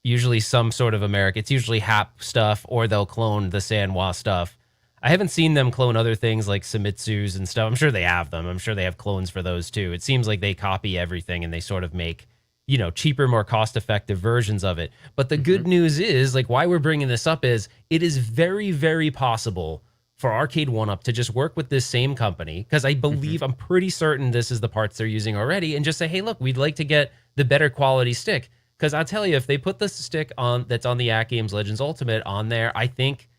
Usually some sort of American. It's usually Hap stuff, or they'll clone the Sanwa stuff. I haven't seen them clone other things like Sumitsu's and stuff. I'm sure they have them. I'm sure they have clones for those too. It seems like they copy everything and they sort of make, cheaper, more cost-effective versions of it. But the good news is, like, why we're bringing this up is it is very, very possible for Arcade 1UP to just work with this same company, because I believe, I'm pretty certain this is the parts they're using already, and just say, hey, look, we'd like to get the better quality stick. Because I'll tell you, if they put the stick on that's on the At Games Legends Ultimate on there, I think,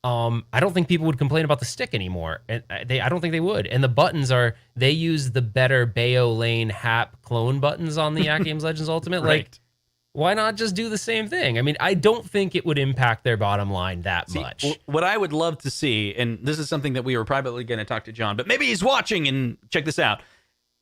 I don't think people would complain about the stick anymore. And I don't think they would. And the buttons they use the better Bayo Lane Hap clone buttons on the At Games Legends Ultimate. Right. Like, why not just do the same thing? I mean, I don't think it would impact their bottom line that much. What I would love to see, and this is something that we were probably going to talk to John, but maybe he's watching, and check this out.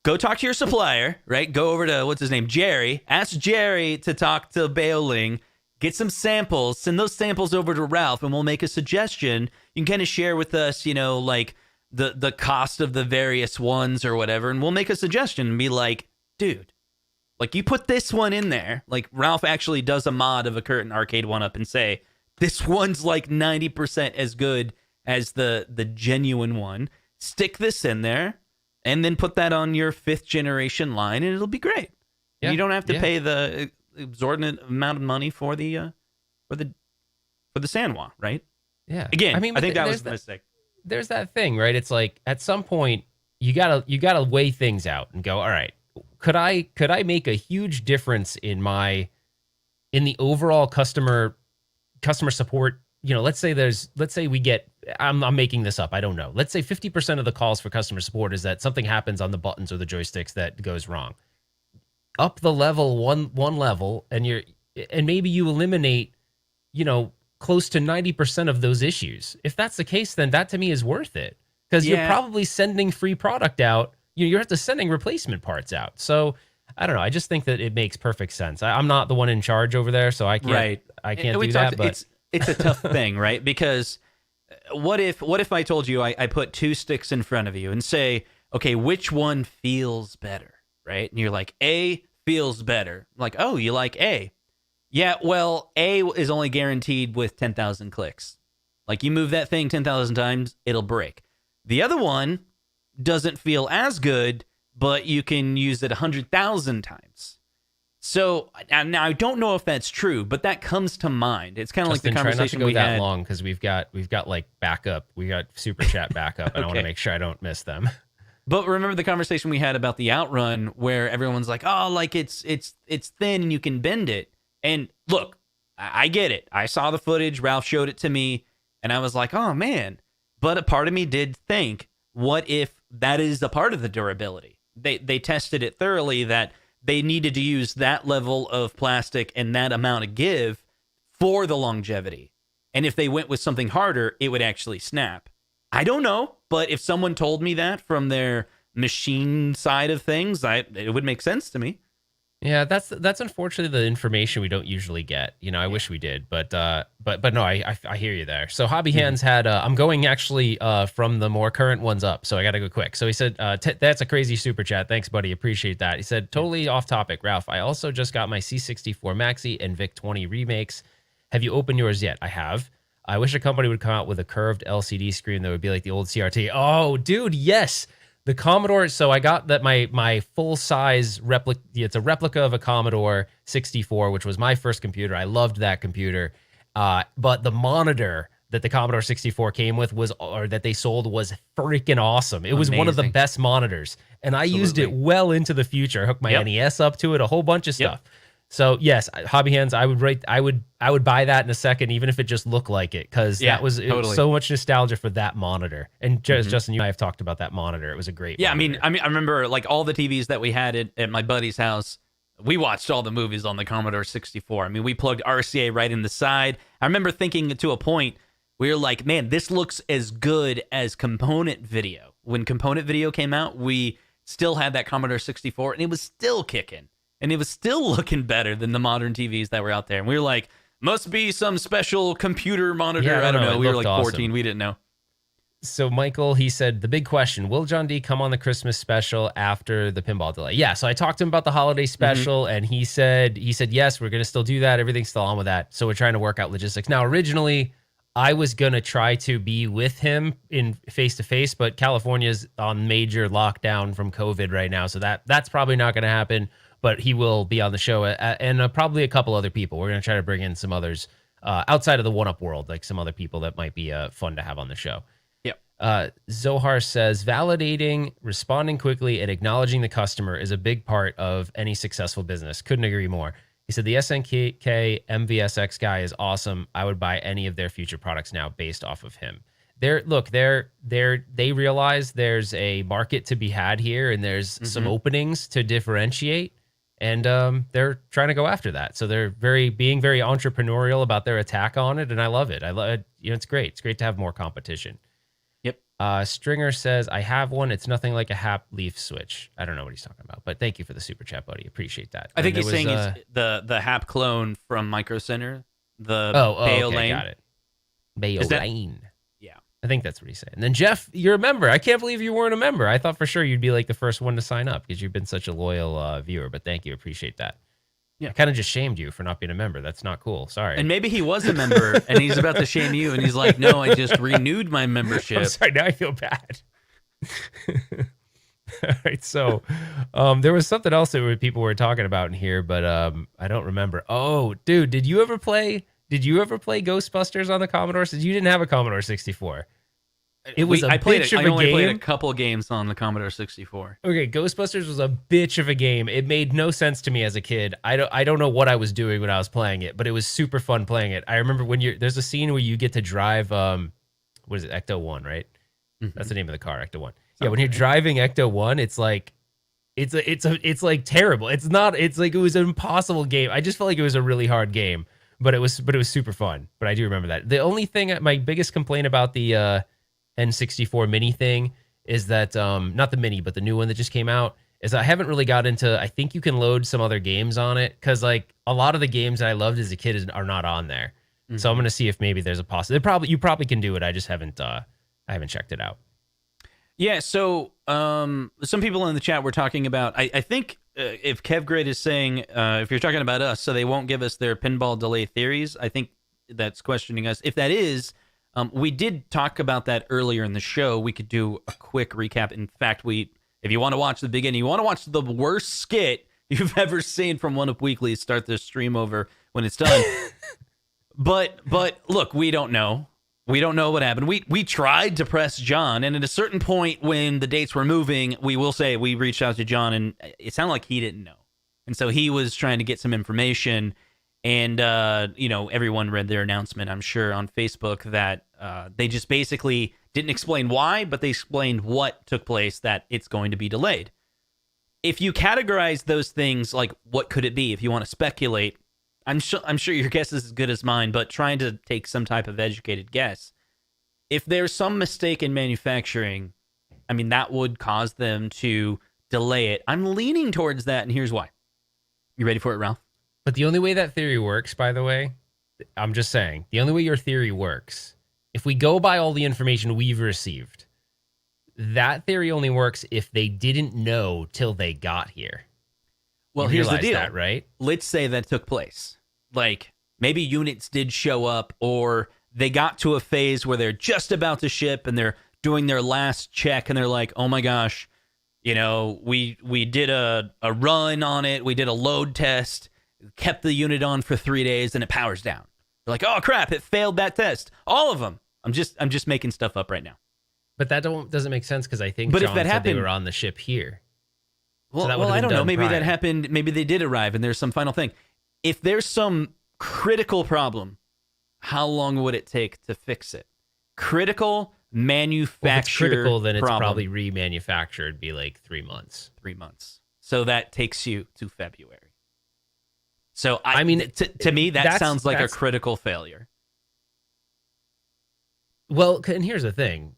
Go talk to your supplier, right? Go over to, what's his name, Jerry. Ask Jerry to talk to Baoling. Get some samples. Send those samples over to Ralph, and we'll make a suggestion. You can kind of share with us, like the cost of the various ones or whatever, and we'll make a suggestion and be like, dude, like, you put this one in there. Like, Ralph actually does a mod of a current Arcade 1UP and say, this one's like 90% as good as the genuine one. Stick this in there. And then put that on your 5th generation line, and it'll be great. Yeah, you don't have to pay the exorbitant amount of money for the Sanwa, right? Yeah. Again, I think that was a mistake. There's that thing, right? It's like, at some point you gotta weigh things out and go, all right, could I make a huge difference in the overall customer support? Let's say we get, I'm making this up, I don't know. Let's say 50% of the calls for customer support is that something happens on the buttons or the joysticks that goes wrong. Up the level one level, and maybe you eliminate, close to 90% of those issues. If that's the case, then that to me is worth it, because you're probably sending free product out. You're have to sending replacement parts out. So I don't know. I just think that it makes perfect sense. I'm not the one in charge over there, so I can't do that. But it's a tough thing, right? Because what if I told you I put 2 sticks in front of you and say, okay, which one feels better, right? And you're like, A feels better. I'm like, oh, you like A? Yeah, well, A is only guaranteed with 10,000 clicks. Like, you move that thing 10,000 times, it'll break. The other one doesn't feel as good, but you can use it 100,000 times. So now I don't know if that's true, but that comes to mind. It's kind of like the conversation we had. Try not to go that long, because we've got like backup. We got super chat backup, and I want to make sure I don't miss them. But remember the conversation we had about the Outrun, where everyone's like, "Oh, like it's thin and you can bend it." And look, I get it. I saw the footage. Ralph showed it to me, and I was like, "Oh man!" But a part of me did think, what if that is a part of the durability? They tested it thoroughly that they needed to use that level of plastic and that amount of give for the longevity. And if they went with something harder, it would actually snap. I don't know, but if someone told me that from their machine side of things, it would make sense to me. Yeah, that's unfortunately the information we don't usually get. You know, I wish we did, but no, I hear you there. So Hobby Hands had I'm going actually from the more current ones up, so I got to go quick. So he said that's a crazy super chat. Thanks, buddy. Appreciate that. He said totally off topic, Ralph. I also just got my C64 Maxi and VIC 20 remakes. Have you opened yours yet? I have. I wish a company would come out with a curved LCD screen that would be like the old CRT. Oh, dude, yes. The Commodore, so I got that my full-size replica, it's a replica of a Commodore 64, which was my first computer. I loved that computer. But the monitor that the Commodore 64 came with that they sold was freaking awesome. It was one of the best monitors. And I used it well into the future. I hooked my NES up to it, a whole bunch of stuff. So yes, Hobby Hands, I would buy that in a second, even if it just looked like it, because it was so much nostalgia for that monitor. And Justin, you and I have talked about that monitor. It was a great monitor. I remember like all the TVs that we had at my buddy's house. We watched all the movies on the Commodore 64. I mean, we plugged RCA right in the side. I remember thinking to a point, we were like, man, this looks as good as component video. When component video came out, we still had that Commodore 64, and it was still kicking. And it was still looking better than the modern TVs that were out there. And we were like, must be some special computer monitor. Yeah, I don't know. We were like 14. Awesome. We didn't know. So Michael, he said, the big question, will John D come on the Christmas special after the pinball delay? Yeah, so I talked to him about the holiday special, and he said, yes, we're going to still do that. Everything's still on with that. So we're trying to work out logistics. Now, originally, I was going to try to be with him in face-to-face, but California's on major lockdown from COVID right now, so that's probably not going to happen. But he will be on the show, and probably a couple other people. We're going to try to bring in some others outside of the one-up world, like some other people that might be fun to have on the show. Yep. Zohar says, validating, responding quickly, and acknowledging the customer is a big part of any successful business. Couldn't agree more. He said, the SNK MVSX guy is awesome. I would buy any of their future products now based off of him. They realize there's a market to be had here, and there's some openings to differentiate. And they're trying to go after that. So they're being very entrepreneurial about their attack on it, and I love it. It's great. It's great to have more competition. Yep. Stringer says, I have one. It's nothing like a Hap leaf switch. I don't know what he's talking about, but thank you for the super chat, buddy. Appreciate that. I think he's saying it's the Hap clone from Micro Center. The Bayo Lane. Got it. Bayo Lane. Yeah. I think that's what he's saying. And then Jeff, you're a member. I can't believe you weren't a member. I thought for sure you'd be like the first one to sign up because you've been such a loyal viewer. But thank you, appreciate that. Yeah, I kind of just shamed you for not being a member. That's not cool. Sorry. And maybe he was a member, and he's about to shame you, and he's like, "No, I just renewed my membership." I'm sorry. Now I feel bad. All right. So, there was something else that people were talking about in here, but I don't remember. Oh, dude, did you ever play Ghostbusters on the Commodore? Since you didn't have a Commodore 64. It was I only game. played a couple games on the Commodore 64. Okay, Ghostbusters was a bitch of a game. It made no sense to me as a kid. I don't know what I was doing when I was playing it, but it was super fun playing it. I remember there's a scene where you get to drive what is it, Ecto 1, right? That's the name of the car, Ecto 1. Yeah, when you're driving Ecto 1, it's like it's like terrible. It's like it was an impossible game. I just felt like it was a really hard game, but it was super fun. But I do remember that. The only thing, my biggest complaint about the N64 mini thing is that not the mini but the new one that just came out is I haven't really got into. I think you can load some other games on it because like a lot of the games that I loved as a kid are not on there. So I'm gonna see if maybe there's a possibility. You probably can do it. I just haven't checked it out. Yeah. So some people in the chat were talking about. I think if KevGrid is saying if you're talking about us, so they won't give us their pinball delay theories. I think that's questioning us. If that is. We did talk about that earlier in the show. We could do a quick recap. In fact, if you want to watch the beginning, you want to watch the worst skit you've ever seen from One Up Weekly, start the stream over when it's done. but look, we don't know. We don't know what happened. We tried to press John, and at a certain point when the dates were moving, we will say we reached out to John, and it sounded like he didn't know. And so he was trying to get some information. And, everyone read their announcement, I'm sure, on Facebook that they just basically Didn't explain why, but they explained what took place, that it's going to be delayed. If you categorize those things, like what could it be? If you want to speculate, I'm sure your guess is as good as mine, but trying to take some type of educated guess. If there's some mistake in manufacturing, I mean, that would cause them to delay it. I'm leaning towards that, and here's why. You ready for it, Ralph? But the only way that theory works, by the way, I'm just saying, the only way your theory works, if we go by all the information we've received, that theory only works if they didn't know till they got here. Well, You here's the realize deal. that, right? Let's say that took place. Like, maybe units did show up, or they got to a phase where they're just about to ship and they're doing their last check and they're like, oh my gosh, you know, we did a run on it. We did a load test, kept the unit on for 3 days, and it powers down. They're like, oh crap, it failed that test. All of them. I'm just making stuff up right now. But that doesn't make sense because I think But if John that said happened- they were on the ship here. Well, that would've I been don't know. done Maybe prior. that happened. Maybe they did arrive and there's some final thing. If there's some critical problem, how long would it take to fix it? Critical Well, if manufacturer it's critical, then it's problem. probably remanufactured, be like 3 months. 3 months. So that takes you to February. So I mean, to me, that that's- sounds like a that's- critical failure. Well, and here's the thing.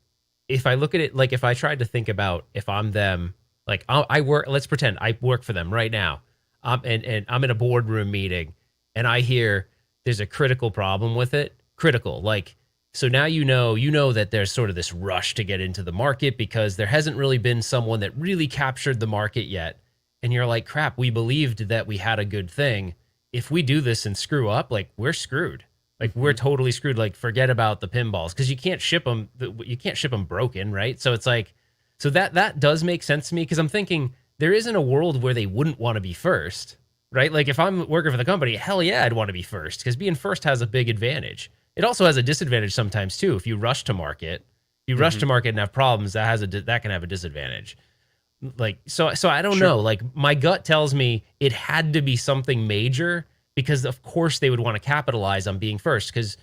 If I look at it, like if I tried to think about if I'm them, like I work, let's pretend I work for them right now. And I'm in a boardroom meeting and I hear there's a critical problem with it. Critical. Like, so now you know that there's sort of this rush to get into the market because there hasn't really been someone that really captured the market yet. And you're like, crap, we believed that we had a good thing. If we do this and screw up, like we're screwed. Like we're totally screwed. Like forget about the pinballs because you can't ship them. You can't ship them broken, right? So it's like, so that does make sense to me because I'm thinking there isn't a world where they wouldn't want to be first, right? Like if I'm working for the company, hell yeah, I'd want to be first because being first has a big advantage. It also has a disadvantage sometimes too. If you rush to market, rush to market and have problems, that can have a disadvantage. Like so I don't know. Like my gut tells me it had to be something major because of course they would want to capitalize on being first because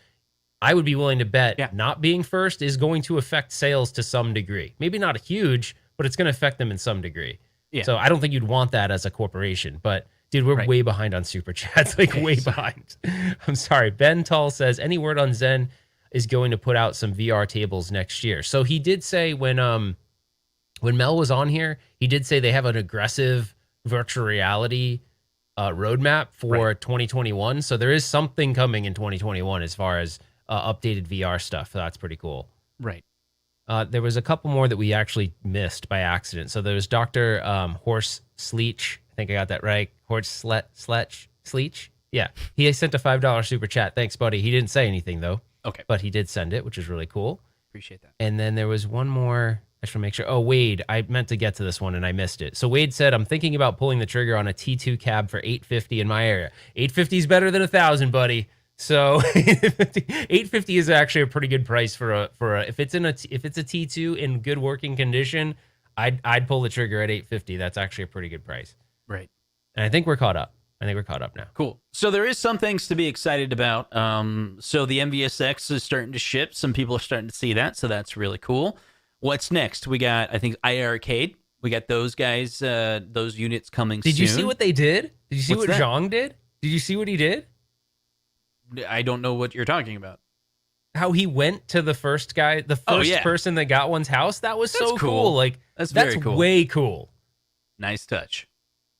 I would be willing to bet not being first is going to affect sales to some degree. Maybe not a huge, but it's going to affect them in some degree. Yeah. So I don't think you'd want that as a corporation. But dude, we're way behind on super chats, like way behind. I'm sorry. Ben Tull says any word on Zen is going to put out some VR tables next year. So he did say when Mel was on here, he did say they have an aggressive virtual reality roadmap for 2021. So there is something coming in 2021 as far as updated VR stuff. So that's pretty cool. Right. There was a couple more that we actually missed by accident. So there was Dr. Horse Sleech. I think I got that right. Horse Sleech. Yeah. He sent a $5 super chat. Thanks, buddy. He didn't say anything, though. Okay. But he did send it, which is really cool. Appreciate that. And then there was one more. I just want to make sure. Oh, Wade, I meant to get to this one and I missed it. So Wade said, I'm thinking about pulling the trigger on a T2 cab for $850 in my area. $850 is better than $1,000, buddy. So $850 is actually a pretty good price for a if it's a T2 in good working condition, I'd pull the trigger at $850. That's actually a pretty good price. Right. And I think we're caught up. now. Cool. So there is some things to be excited about. So the MVSX is starting to ship. Some people are starting to see that, so that's really cool. What's next? We got, I think, IA Arcade. We got those guys, those units coming soon. Did you see what they did? Did you see What's what that? Zhang did? Did you see what he did? I don't know what you're talking about. How he went to the first guy, the first person that got one's house? That was so That's cool. cool. Like, That's very cool. way cool. Nice touch.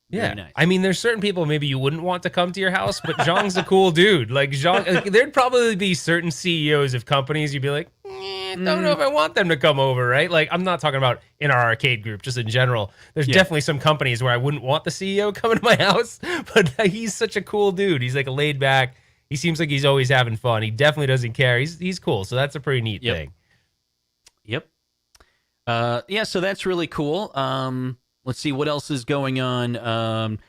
Yeah. Very nice. I mean, there's certain people maybe you wouldn't want to come to your house, but Zhang's a cool dude. Like, Zhang, like, there'd probably be certain CEOs of companies you'd be like, don't know if I want them to come over, right? Like, I'm not talking about in our arcade group, just in general. There's definitely some companies where I wouldn't want the CEO coming to my house, but he's such a cool dude. He's like a laid back. He seems like he's always having fun. He definitely doesn't care. He's cool. So that's a pretty neat thing. Yep. Yeah, so that's really cool. Let's see what else is going on.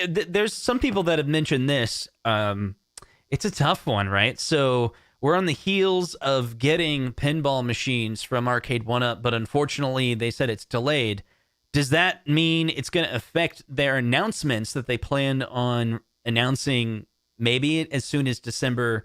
There's some people that have mentioned this. It's a tough one, right? So we're on the heels of getting pinball machines from Arcade 1UP, but unfortunately they said it's delayed. Does that mean it's going to affect their announcements that they plan on announcing maybe as soon as December?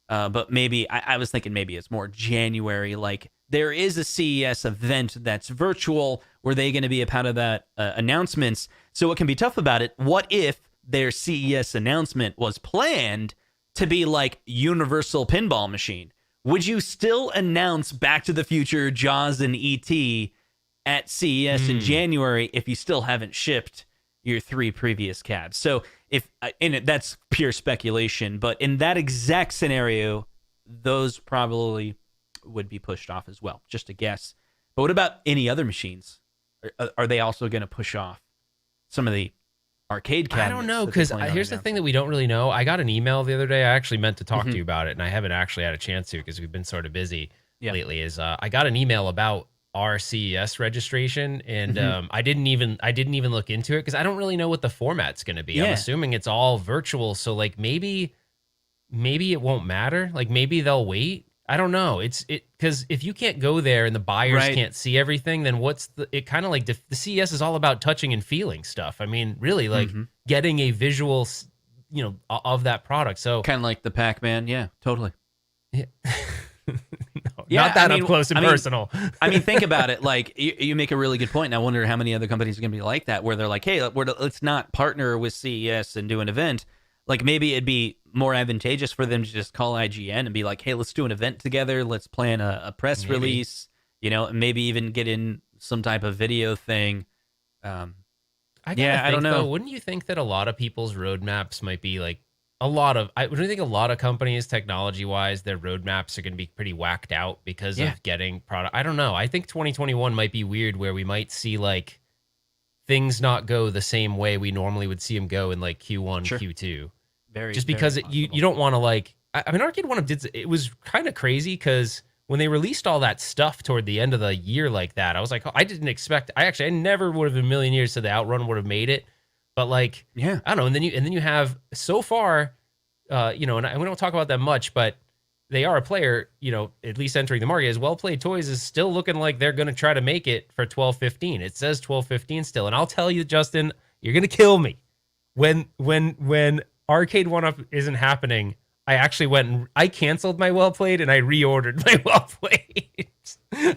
But maybe, I was thinking maybe it's more January, like there is a CES event that's virtual. Were they going to be a part of that announcements? So what can be tough about it, what if their CES announcement was planned to be like Universal Pinball Machine? Would you still announce Back to the Future, Jaws, and E.T. at CES in January if you still haven't shipped your 3 previous cabs? So that's pure speculation, but in that exact scenario, those probably would be pushed off as well. Just a guess. But what about any other machines? Are they also going to push off some of the arcade cabinets? I don't know, because here's the thing that we don't really know. I got an email the other day. I actually meant to talk to you about it, and I haven't actually had a chance to because we've been sort of busy lately. I got an email about our CES registration, and I didn't even look into it because I don't really know what the format's going to be. I'm assuming it's all virtual, so like maybe it won't matter. Like maybe they'll wait. I don't know. It's because if you can't go there and the buyers can't see everything, then it kind of like the CES is all about touching and feeling stuff. I mean, really, like getting a visual, of that product. So kind of like the Pac-Man. Yeah, totally. Yeah. Not that up close and personal. I mean, think about it. Like you make a really good point. And I wonder how many other companies are going to be like that, where they're like, hey, let's not partner with CES and do an event. Like maybe it'd be more advantageous for them to just call IGN and be like, hey, let's do an event together. Let's plan a press release, and maybe even get in some type of video thing. I don't know. Though, wouldn't you think that a lot of people's roadmaps might be like wouldn't you think a lot of companies technology wise, their roadmaps are going to be pretty whacked out because of getting product? I don't know. I think 2021 might be weird where we might see like things not go the same way we normally would see them go in like Q1, Q2. Just because you don't want to like, I mean, Arcade One Up it was kind of crazy because when they released all that stuff toward the end of the year like that, I was like, I didn't expect. I never would have in a million years said the Outrun would have made it, but like, I don't know. And then you have so far, and we don't talk about that much, but they are a player, at least entering the market. As Well Played Toys is still looking like they're going to try to make it for $12.15. It says $12.15 still, and I'll tell you, Justin, you're going to kill me when Arcade One Up isn't happening. I actually went and I canceled my Well Played and I reordered my Well Played.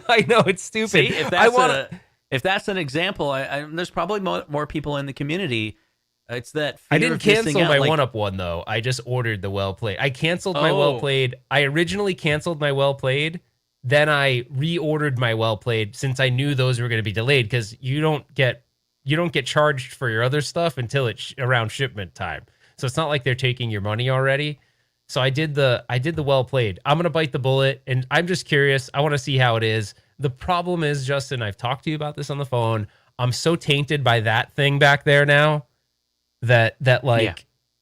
I know it's stupid. See, if that's an example, there's probably more people in the community. It's that fear I didn't of missing cancel out, my like, One Up one though. I just ordered the Well Played. I canceled my Well Played. I originally canceled my Well Played. Then I reordered my Well Played since I knew those were going to be delayed because you don't get charged for your other stuff until it's around shipment time. So it's not like they're taking your money already. So I did the Well Played. I'm going to bite the bullet, and I'm just curious. I want to see how it is. The problem is, Justin, I've talked to you about this on the phone. I'm so tainted by that thing back there now that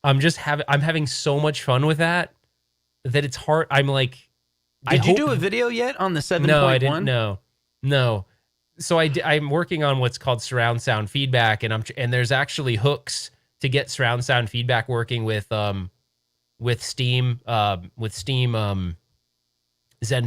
I'm having so much fun with that it's hard. I'm like, did you do a video yet on the 7.1? No, I didn't. No. So I'm working on what's called surround sound feedback, and there's actually hooks to get surround sound feedback working with Steam Zen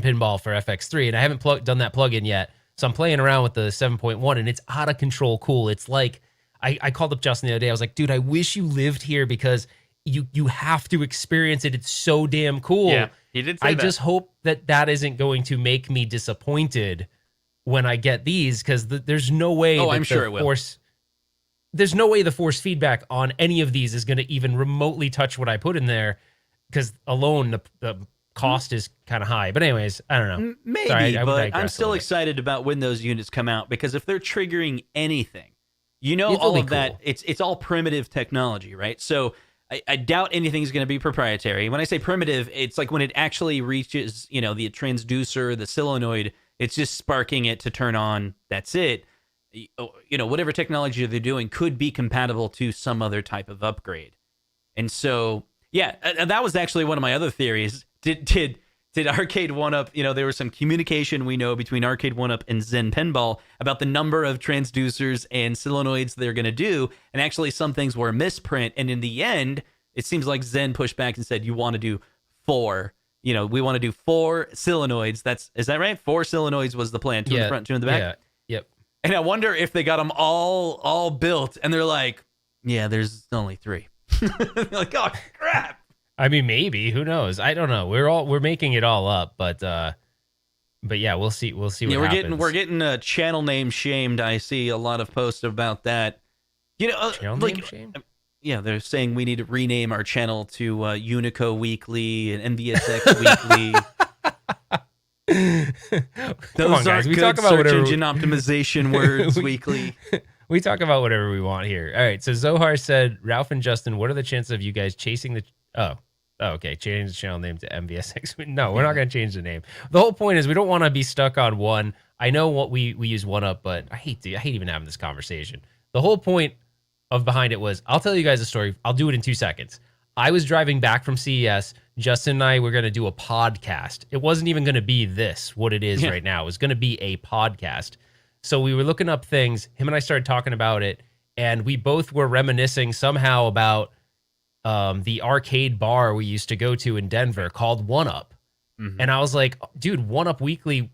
Pinball for FX3, and I haven't done that plugin yet. So I'm playing around with the 7.1, and it's out of control cool. It's like I called up Justin the other day. I was like, dude, I wish you lived here because you have to experience it. It's so damn cool. Yeah, he did say that. I just hope that isn't going to make me disappointed when I get these because there's no way. Oh, I'm sure it will. There's no way the force feedback on any of these is going to even remotely touch what I put in there because alone the cost is kind of high. But anyways, I don't know. Maybe, Sorry, but I'm still excited about when those units come out because if they're triggering anything, all of that, it's all primitive technology, right? So I doubt anything's going to be proprietary. When I say primitive, it's like when it actually reaches, the transducer, the solenoid, it's just sparking it to turn on. That's it. Whatever technology they're doing could be compatible to some other type of upgrade. And so, that was actually one of my other theories. Did Arcade One Up, there was some communication we know between Arcade One Up and Zen Pinball about the number of transducers and solenoids they're going to do. And actually some things were a misprint. And in the end, it seems like Zen pushed back and said, you want to do 4. We want to do 4 solenoids. Is that right? 4 solenoids was the plan. 2 in the front, 2 in the back. Yeah. Yep. And I wonder if they got them all built, and they're like, "Yeah, there's only 3." Like, oh crap! I mean, maybe. Who knows? I don't know. We're making it all up, but but yeah, we'll see. We'll see what we're happens. getting channel name shamed. I see a lot of posts about that. You know, Channel like name shame? yeah, they're saying we need to rename our channel to Unico Weekly and MVSX Weekly. Come on, guys. We talk about search whatever engine optimization words We- weekly. we talk about whatever we want here. All right. So Zohar said, Ralph and Justin, what are the chances of you guys chasing the? Oh, okay. Change the channel name to MVSX. No, we're not going to change the name. The whole point is we don't want to be stuck on one. I know what we use one up, but I hate even having this conversation. The whole point of behind it was, I'll tell you guys a story. I'll do it in 2 seconds. I was driving back from CES. Justin and I were going to do a podcast. It wasn't even going to be what it is right now. It was going to be a podcast. So we were looking up things. Him and I started talking about it, and we both were reminiscing somehow about the arcade bar we used to go to in Denver called One Up. Mhm. And I was like, dude, One Up Weekly,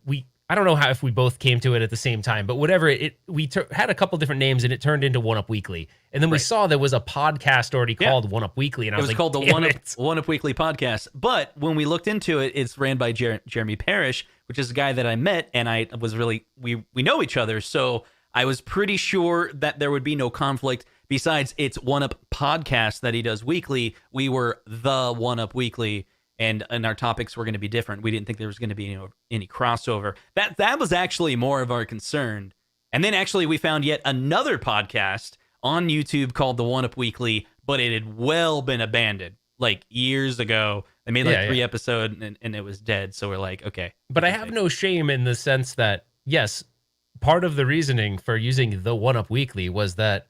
I don't know how if we both came to it at the same time, but whatever, we had a couple different names and it turned into One Up Weekly. And then we saw there was a podcast already called One Up Weekly, and I was like, called the "Damn One Up Weekly podcast. But when we looked into it, it's ran by Jeremy Parrish, which is a guy that I met, and I was really we know each other, so I was pretty sure that there would be no conflict. Besides, it's One Up podcast that he does weekly. We were the One Up Weekly. And our topics were going to be different. We didn't think there was going to be any crossover. That was actually more of our concern. And then actually we found yet another podcast on YouTube called the One Up Weekly, but it had well been abandoned like years ago. They made like 3 episodes and it was dead. So we're like, okay. But I have no shame in the sense that, yes, part of the reasoning for using the One Up Weekly was that,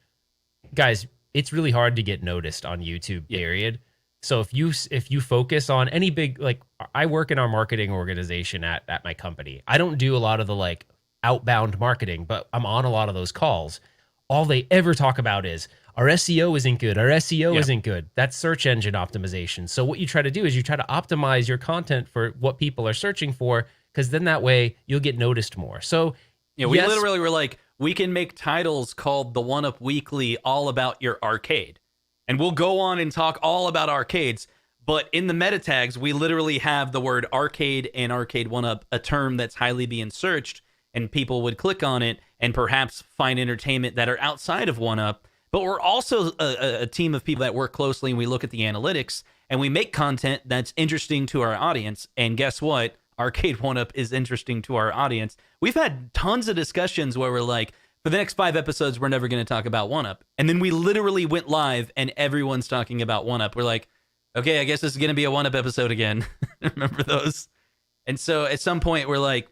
guys, it's really hard to get noticed on YouTube, period. So if you focus on any big, like, I work in our marketing organization at my company. I don't do a lot of the like outbound marketing, but I'm on a lot of those calls. All they ever talk about is our SEO isn't good. Our SEO isn't good. That's search engine optimization. So what you try to do is you try to optimize your content for what people are searching for, because then that way you'll get noticed more. So we literally were like, we can make titles called the One Up Weekly all about your arcade. And we'll go on and talk all about arcades, but in the meta tags, we literally have the word arcade and arcade one-up, a term that's highly being searched, and people would click on it and perhaps find entertainment that are outside of one-up. But we're also a team of people that work closely, and we look at the analytics, and we make content that's interesting to our audience. And guess what? Arcade one-up is interesting to our audience. We've had tons of discussions where we're like, for the next 5 episodes, we're never going to talk about One Up. And then we literally went live and everyone's talking about One Up. We're like, okay, I guess this is going to be a One Up episode again. Remember those? And so at some point we're like,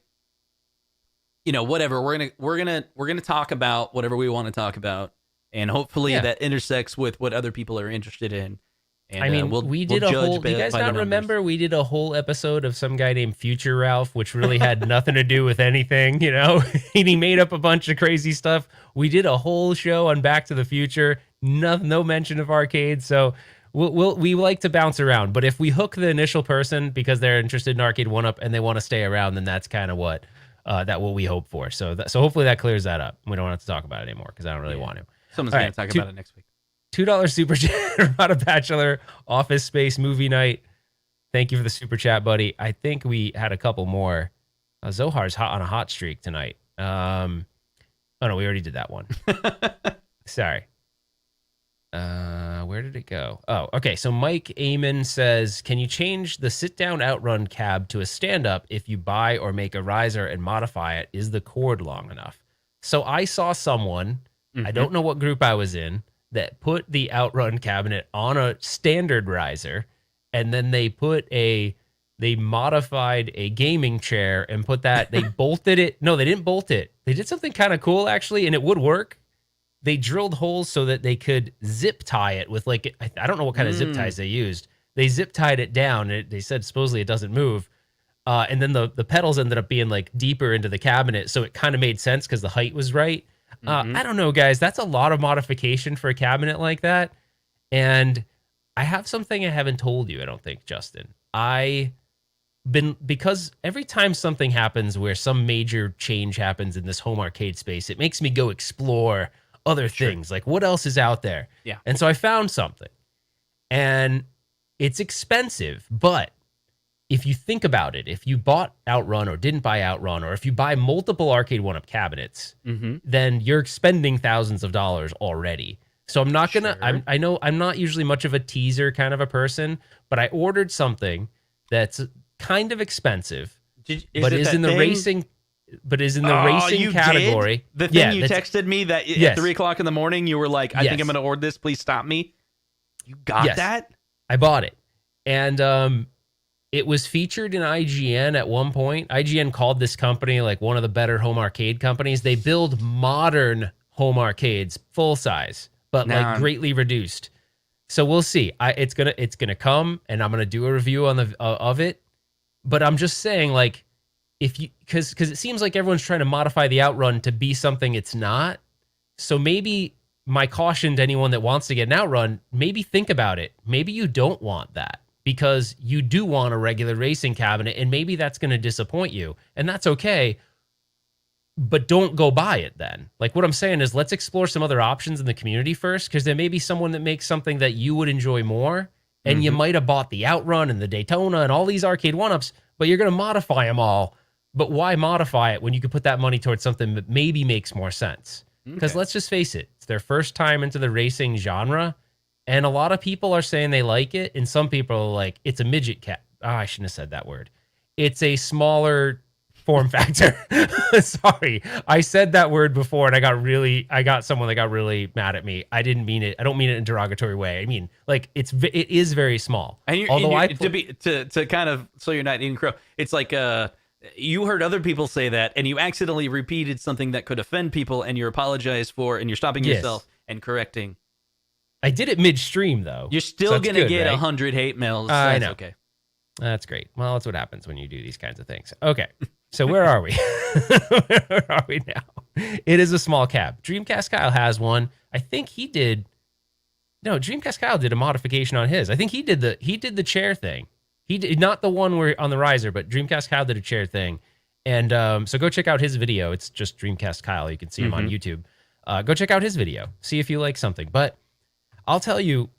whatever, we're going to talk about whatever we want to talk about. And hopefully that intersects with what other people are interested in. And, I mean, we did a whole. Do you guys not remember? We did a whole episode of some guy named Future Ralph, which really had nothing to do with anything, and he made up a bunch of crazy stuff. We did a whole show on Back to the Future. No mention of arcades. So we like to bounce around. But if we hook the initial person because they're interested in Arcade One Up and they want to stay around, then that's kind of what we hope for. So hopefully that clears that up. We don't have to talk about it anymore because I don't really want to. Someone's going to talk about it next week. $2 super chat about a bachelor office space movie night. Thank you for the super chat, buddy. I think we had a couple more. Zohar's on a hot streak tonight. Oh no, we already did that one. Sorry. Where did it go? Oh, okay. So Mike Amon says, can you change the sit down outrun cab to a stand up if you buy or make a riser and modify it? Is the cord long enough? So I saw someone, I don't know what group I was in, that put the outrun cabinet on a standard riser, and then they modified a gaming chair and put that, they bolted it. No, they didn't bolt it. They did something kind of cool actually, and it would work. They drilled holes so that they could zip tie it with I don't know what kind of zip ties they used. They zip tied it down. They said supposedly it doesn't move. And then the pedals ended up being deeper into the cabinet. So it kind of made sense because the height was right. I don't know, guys. That's a lot of modification for a cabinet like that. And I have something I haven't told you, I don't think, Justin. Because every time something happens where some major change happens in this home arcade space, it makes me go explore other things. Like, what else is out there? Yeah. And so I found something. And it's expensive, but if you think about it, if you bought Outrun or didn't buy Outrun, or if you buy multiple Arcade 1-Up cabinets, then you're spending thousands of dollars already. So I'm not gonna. Sure. I know I'm not usually much of a teaser kind of a person, but I ordered something that's kind of expensive, but is in the racing. But is in the racing you category. Did? The thing you that's- texted me that at Yes. 3:00 in the morning, you were like, "I think I'm going to order this. Please stop me." You got Yes. that? I bought it, and it was featured in IGN at one point. IGN called this company like one of the better home arcade companies. They build modern home arcades, full size, but like greatly reduced. So we'll see. It's gonna come, and I'm gonna do a review on of it. But I'm just saying, like, if you because it seems like everyone's trying to modify the Outrun to be something it's not. So maybe my caution to anyone that wants to get an Outrun, maybe think about it. Maybe you don't want that, because you do want a regular racing cabinet, and maybe that's going to disappoint you, and that's okay. But don't go buy it then. Like, what I'm saying is, let's explore some other options in the community first, because there may be someone that makes something that you would enjoy more, and you might have bought the Outrun and the Daytona and all these Arcade 1-Ups, but you're going to modify them all. But why modify it when you could put that money towards something that maybe makes more sense? Because let's just face it, it's their first time into the racing genre, and a lot of people are saying they like it, and some people are like, it's a midget cat. Oh, I shouldn't have said that word. It's a smaller form factor. Sorry, I said that word before, and I got someone that got really mad at me. I didn't mean it. I don't mean it in a derogatory way. I mean, like, it is very small. And to kind of, so you're not eating crow. It's like you heard other people say that, and you accidentally repeated something that could offend people, and you apologize for, and you're stopping yourself and correcting. I did it midstream, though. You're still going to get 100 hate mails. I know. Okay. That's great. Well, that's what happens when you do these kinds of things. Okay. So where are we? Where are we now? It is a small cab. Dreamcast Kyle has one. I think he did. No, Dreamcast Kyle did a modification on his. I think he did the chair thing. He did not the one where on the riser, but Dreamcast Kyle did a chair thing. And so go check out his video. It's just Dreamcast Kyle. You can see him on YouTube. Go check out his video. See if you like something. But I'll tell you,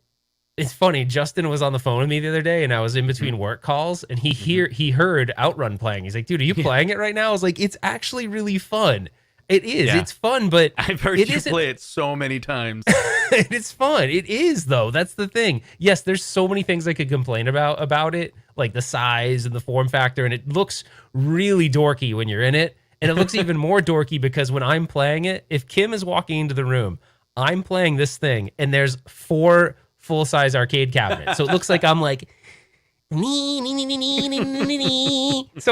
it's funny. Justin was on the phone with me the other day, and I was in between work calls, and he heard Outrun playing. He's like, "Dude, are you playing it right now?" I was like, "It's actually really fun. It is. Yeah. It's fun, but I've heard you play it so many times. It's fun. It is, though. That's the thing. Yes, there's so many things I could complain about it, like the size and the form factor, and it looks really dorky when you're in it, and it looks even more dorky because when I'm playing it, if Kim is walking into the room, I'm playing this thing, and there's 4 full-size arcade cabinets, so it looks like I'm like, so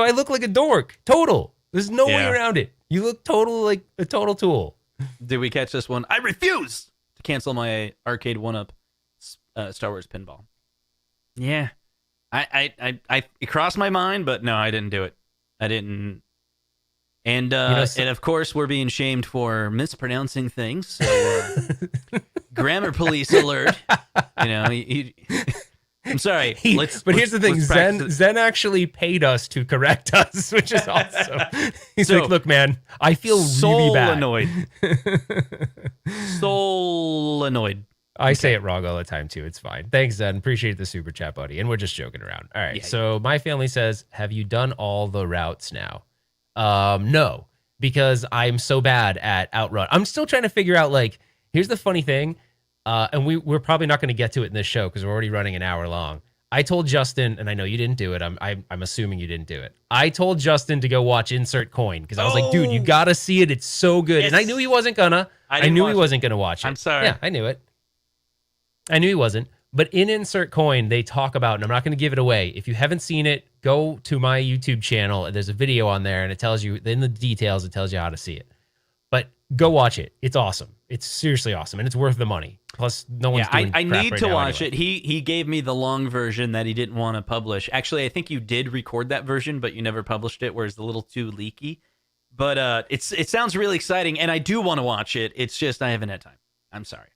I look like a dork. Total. There's no way around it. You look total like a total tool. Did we catch this one? I refuse to cancel my Arcade 1-Up Star Wars Pinball. Yeah. It crossed my mind, but no, I didn't do it. I didn't. And and of course, we're being shamed for mispronouncing things. So grammar police alert. You know, I'm sorry. But here's the thing: Zen actually paid us to correct us, which is awesome. He's like, "Look, man, I feel really bad." Solenoid. I say it wrong all the time too. It's fine. Thanks, Zen. Appreciate the super chat, buddy. And we're just joking around. All right. So my family says, "Have you done all the routes now?" No, because I'm so bad at Outrun. I'm still trying to figure out. Like, here's the funny thing. And we're probably not going to get to it in this show because we're already running an hour long. I told Justin, and I know you didn't do it. I'm assuming you didn't do it. I told Justin to go watch Insert Coin because I was like, dude, you got to see it. It's so good. Yes. And I knew he wasn't gonna. I knew he wasn't gonna watch it. I'm sorry. Yeah, I knew it. I knew he wasn't. But in Insert Coin, they talk about, and I'm not going to give it away. If you haven't seen it, go to my YouTube channel. There's a video on there, and it tells you in the details. It tells you how to see it. But go watch it. It's awesome. It's seriously awesome, and it's worth the money. Plus, no one's doing I crap need right to now watch anyway. it. He gave me the long version that he didn't want to publish. Actually, I think you did record that version, but you never published it, where it's a little too leaky. But it sounds really exciting, and I do want to watch it. It's just I haven't had time. I'm sorry.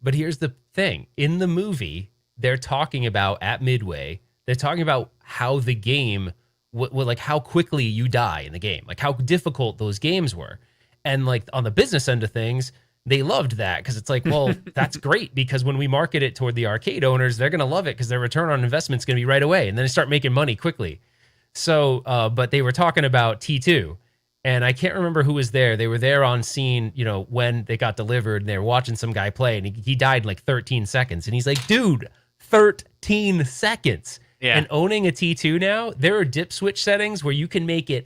But here's the thing. In the movie, they're talking about, at Midway, they're talking about how the game, like how quickly you die in the game, like how difficult those games were. And like on the business end of things, they loved that because it's like, well, that's great because when we market it toward the arcade owners, they're going to love it because their return on investment is going to be right away. And then they start making money quickly. So, but they were talking about T2 and I can't remember who was there. They were there on scene, you know, when they got delivered and they were watching some guy play and he died in like 13 seconds. And he's like, dude, 13 seconds. Yeah. And owning a T2 now, there are dip switch settings where you can make it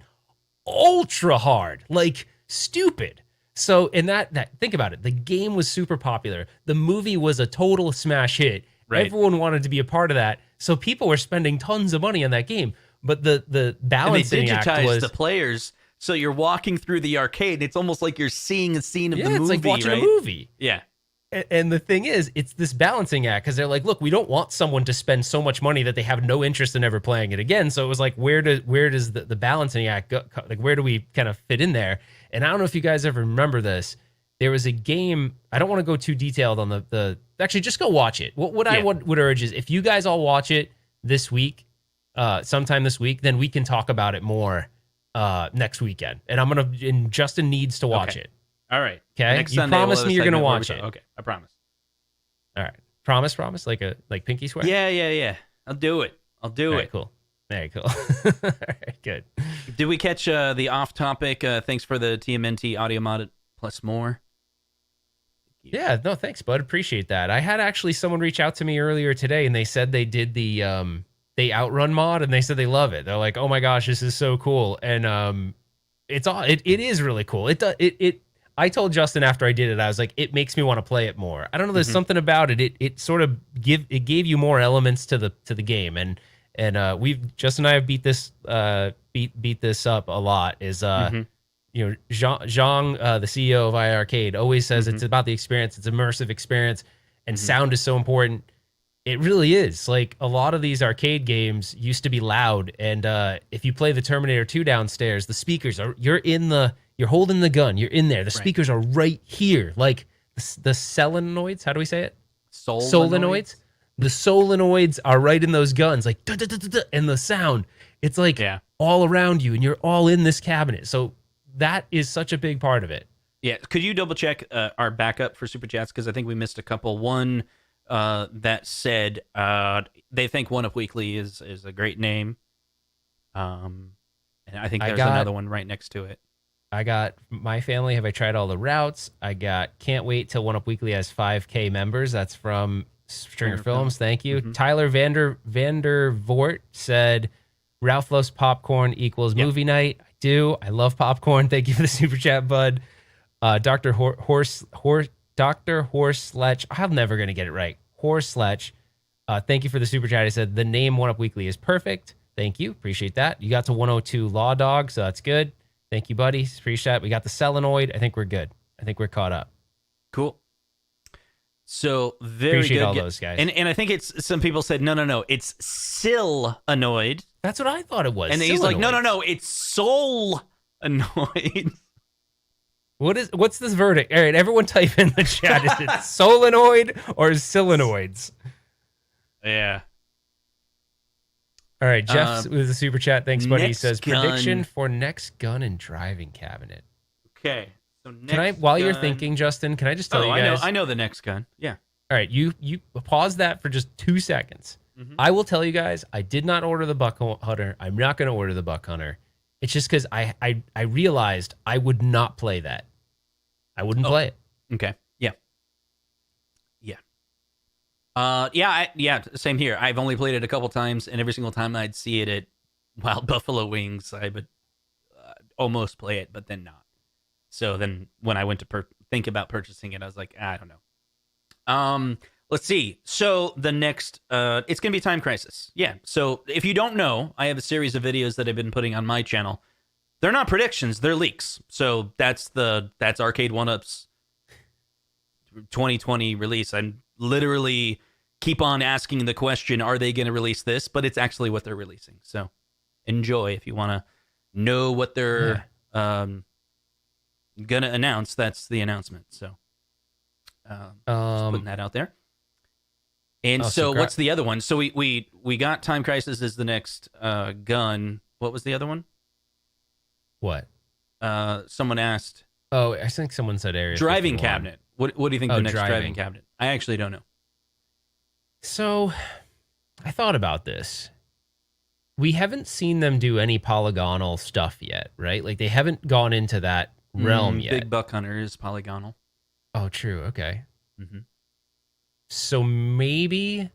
ultra hard, like stupid. So in that think about it. The game was super popular. The movie was a total smash hit. Right. Everyone wanted to be a part of that. So people were spending tons of money on that game. But the balancing and they act digitized was the players, so you're walking through the arcade. It's almost like you're seeing a scene of the movie, it's like watching right? a movie. Yeah. And the thing is, it's this balancing act because they're like, look, we don't want someone to spend so much money that they have no interest in ever playing it again. So it was like, where does the balancing act go? Like, where do we kind of fit in there? And I don't know if you guys ever remember this. There was a game. I don't want to go too detailed on the. Actually, just go watch it. What I would urge is if you guys all watch it this week, sometime this week, then we can talk about it more next weekend. And Justin needs to watch it. All right. Okay. Next You Sunday, promise we'll have me a you're gonna segment where we watch talk- it. Okay, I promise. All right. Promise, like pinky swear? Yeah. I'll do it. All right, cool. Very cool. All right, good. Did we catch the off-topic? Thanks for the TMNT audio mod plus more. Yeah, no, thanks, bud. Appreciate that. I had actually someone reach out to me earlier today and they said they did the outrun mod and they said they love it. They're like, "Oh my gosh, this is so cool." And it is really cool. I told Justin after I did it, I was like, it makes me want to play it more. I don't know, there's something about it. It sort of gave you more elements to the game. And Justin and I have beat this up a lot. You know, Zhang, the CEO of iArcade, always says it's about the experience. It's immersive experience, and sound is so important. It really is. Like a lot of these arcade games used to be loud, and if you play the Terminator 2 downstairs, the speakers you're holding the gun, you're in there. The speakers are right here, like the solenoids. How do we say it? Solenoids. The solenoids are right in those guns, like duh, duh, duh, duh, duh, and the sound. It's like all around you, and you're all in this cabinet. So that is such a big part of it. Yeah. Could you double check our backup for super chats? Because I think we missed a couple. One that said they think One Up Weekly is a great name. And I think there's another one right next to it. I got My Family. Have I tried all the routes? I got Can't Wait Till One Up Weekly has 5K members. That's from Stringer Films. Thank you. Tyler Vandervoort said Ralph loves popcorn equals movie night. I do. I love popcorn. Thank you for the super chat, bud. Dr. Dr. Horselech. I'm never going to get it right. Horselech. Thank you for the super chat. He said the name One Up Weekly is perfect. Thank you. Appreciate that. You got to 102 Law Dog, so that's good. Thank you, buddy. Appreciate that. We got the Selenoid. I think we're good. I think we're caught up. Cool. So very Appreciate good. all those guys. And I think it's some people said no. It's Silanoid. That's what I thought it was. And he's like, no, it's Soul Annoyed. What's this verdict? All right, everyone type in the chat. Is it solenoid or solenoids? Yeah. All right, Jeff with the super chat. Thanks, buddy. He next says gun. prediction for next gun and driving cabinet. Okay. So next Can I, while you're gun- thinking, Justin, can I just tell you guys? I know the next gun. Yeah. All right, you pause that for just 2 seconds. I will tell you guys, I did not order the Buck Hunter. I'm not going to order the Buck Hunter. It's just because I realized I would not play that. I wouldn't play it. Okay. Yeah. Same here. I've only played it a couple times, and every single time I'd see it at Wild Buffalo Wings, I would almost play it, but then not. So then when I went to think about purchasing it, I was like, I don't know. Let's see. So the next, it's going to be Time Crisis. Yeah. So if you don't know, I have a series of videos that I've been putting on my channel. They're not predictions, they're leaks. So that's Arcade 1UP's 2020 release. I'm literally keep on asking the question, are they going to release this? But it's actually what they're releasing. So enjoy if you want to know what they're going to announce. That's the announcement. So just putting that out there. And what's the other one? So we got Time Crisis as the next gun. What was the other one? What? Someone asked. Oh, I think someone said Area Driving 51. cabinet. What do you think Oh, the next driving driving. cabinet? I actually don't know. So I thought about this. We haven't seen them do any polygonal stuff yet, right? Like they haven't gone into that realm yet. Big Buck Hunter is polygonal. Oh, true. Okay. Mm-hmm. So maybe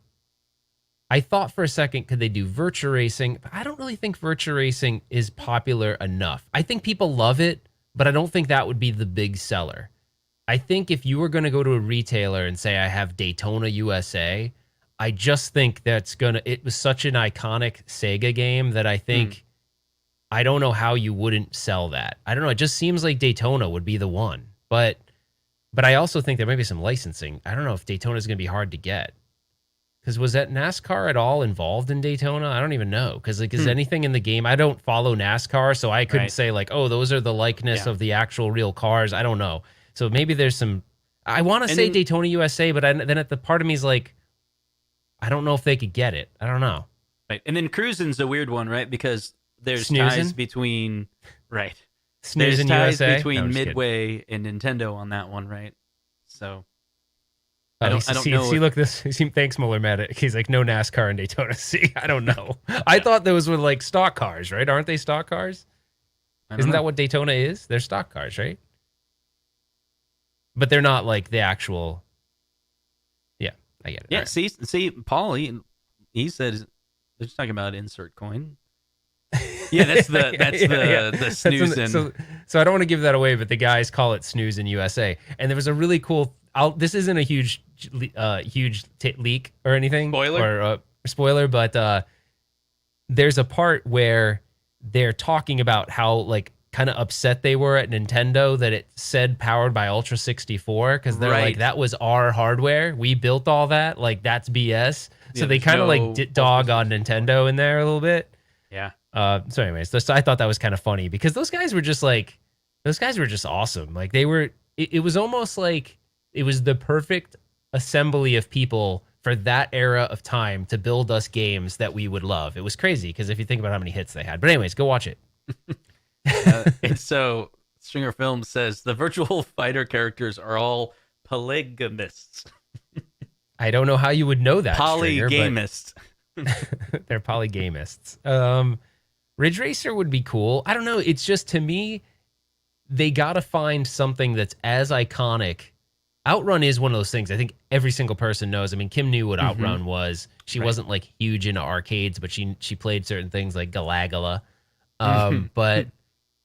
I thought for a second, could they do virtua racing? But I don't really think virtua racing is popular enough. I think people love it, but I don't think that would be the big seller. I think if you were going to go to a retailer and say, I have Daytona USA, I just think it was such an iconic Sega game that I think, I don't know how you wouldn't sell that. I don't know. It just seems like Daytona would be the one. But I also think there might be some licensing. I don't know if Daytona is going to be hard to get. Because was that NASCAR at all involved in Daytona? I don't even know. Because is anything in the game? I don't follow NASCAR, so I couldn't say like, oh, those are the likeness of the actual real cars. I don't know. So maybe there's some. I want to say Daytona USA, but then at the part of me is like, I don't know if they could get it. I don't know. Right, and then cruising's a weird one, right? Because there's Snoozing? ties between Snoozing there's ties USA between No, I'm just Midway and Nintendo on that one, right? So kidding. I don't know. See, look, thanks, Muller Medic. He's like, no NASCAR in Daytona. See, I don't know. I thought those were like stock cars, right? Aren't they stock cars? Isn't that what Daytona is? They're stock cars, right? But they're not like the actual. Yeah, I get it. Yeah, All right. see, Paul, he said they're just talking about insert coin. Yeah, that's the snoozing. So I don't want to give that away, but the guys call it snooze in USA. And there was a really cool. This isn't a huge leak or anything, spoiler, but there's a part where they're talking about how like kind of upset they were at Nintendo that it said powered by Ultra 64 because they're like, that was our hardware, we built all that, like that's BS. So they kind of like dog on Nintendo in there a little bit. Yeah. So anyways, I thought that was kind of funny because those guys were just awesome. Like they were, it was almost like it was the perfect assembly of people for that era of time to build us games that we would love. It was crazy because if you think about how many hits they had. But anyways, go watch it. And so Stringer Film says the Virtual Fighter characters are all polygamists. I don't know how you would know that. Polygamist. They're polygamists. Ridge Racer would be cool. I don't know. It's just, to me, they got to find something that's as iconic. Outrun is one of those things I think every single person knows. I mean, Kim knew what Outrun was. She wasn't like huge into arcades, but she played certain things like Galagala. But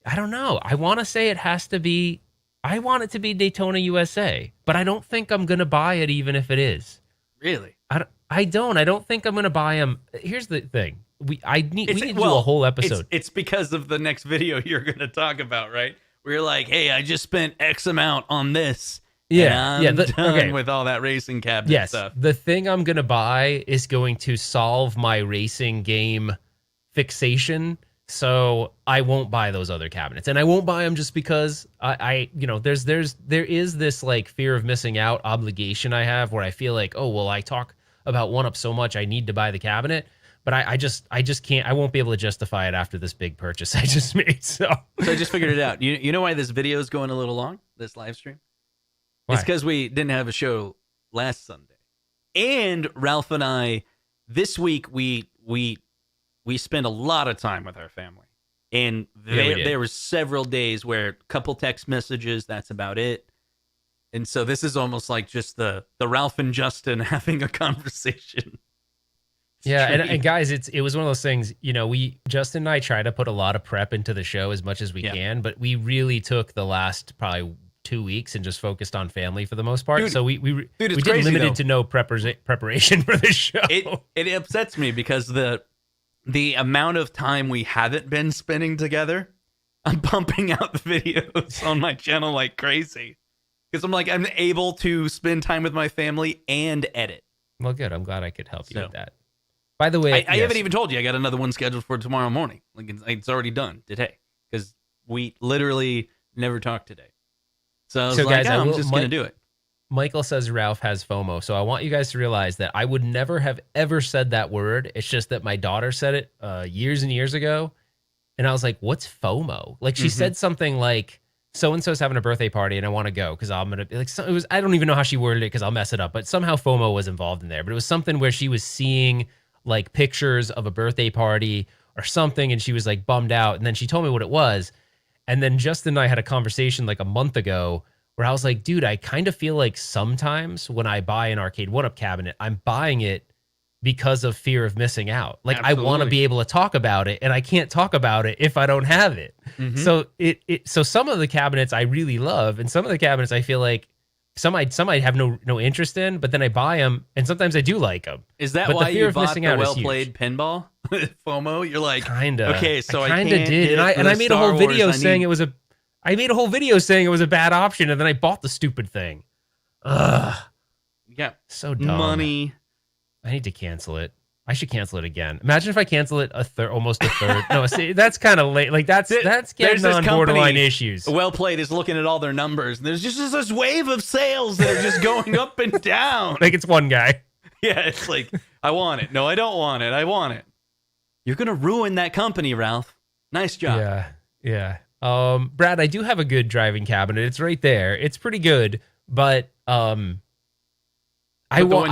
I don't know. I want to say I want it to be Daytona USA, but I don't think I'm going to buy it even if it is. Really? I don't think I'm going to buy them. Here's the thing. We need to do a whole episode. It's because of the next video you're going to talk about, right? Where you're like, hey, I just spent X amount on this. Yeah. And I'm done with all that racing cabinet stuff. The thing I'm going to buy is going to solve my racing game fixation. So I won't buy those other cabinets, and I won't buy them just because there is this like fear of missing out obligation I have where I feel like, oh, well, I talk about 1UP so much, I need to buy the cabinet, but I just can't. I won't be able to justify it after this big purchase I just made. So I just figured it out. You know why this video is going a little long, this live stream? Why? It's because we didn't have a show last Sunday, and Ralph and I this week we spent a lot of time with our family, and there were several days where a couple text messages, that's about it. And so this is almost like just the Ralph and Justin having a conversation. Yeah, and guys, it was one of those things, Justin and I try to put a lot of prep into the show as much as we can, but we really took the last probably 2 weeks and just focused on family for the most part. So we did limited to no preparation for this show. It upsets me because the amount of time we haven't been spending together, I'm pumping out the videos on my channel like crazy. Because I'm able to spend time with my family and edit. Well, good. I'm glad I could help you with that. By the way, I haven't even told you I got another one scheduled for tomorrow morning. Like it's already done today. Because we literally never talked today. So I was like, guys, I'm just going to do it. Michael says Ralph has FOMO. So I want you guys to realize that I would never have ever said that word. It's just that my daughter said it years and years ago. And I was like, what's FOMO? Like she said something like so and so's having a birthday party and I want to go because I'm gonna like. So it was I don't even know how she worded it because I'll mess it up. But somehow FOMO was involved in there. But it was something where she was seeing like pictures of a birthday party or something, and she was like bummed out. And then she told me what it was. And then Justin and I had a conversation like a month ago where I was like, dude, I kind of feel like sometimes when I buy an arcade one-up cabinet, I'm buying it because of fear of missing out. Like I want to be able to talk about it, and I can't talk about it if I don't have it. So so some of the cabinets I really love, and some of the cabinets I feel like some I have no interest in, but then I buy them, and sometimes I do like them. Is that but why the fear you of bought missing the out is well-played pinball? FOMO? You're like, kinda. okay, so I kinda can't did, get and the I made a Star whole video Wars. saying it was a. I made a whole video saying it was a bad option, and then I bought the stupid thing. Ugh, Yeah, so dumb. money. I need to cancel it. I should cancel it again. Imagine if I cancel it almost a third. No, see, that's kind of late. Like that's There's getting this on company, borderline issues. Well Played is looking at all their numbers, and there's just this wave of sales that are just going up and down. Like it's one guy. Yeah, it's like, I want it. No, I don't want it. I want it. You're gonna ruin that company, Ralph. Nice job. Yeah. Brad, I do have a good driving cabinet. It's right there. It's pretty good, but I want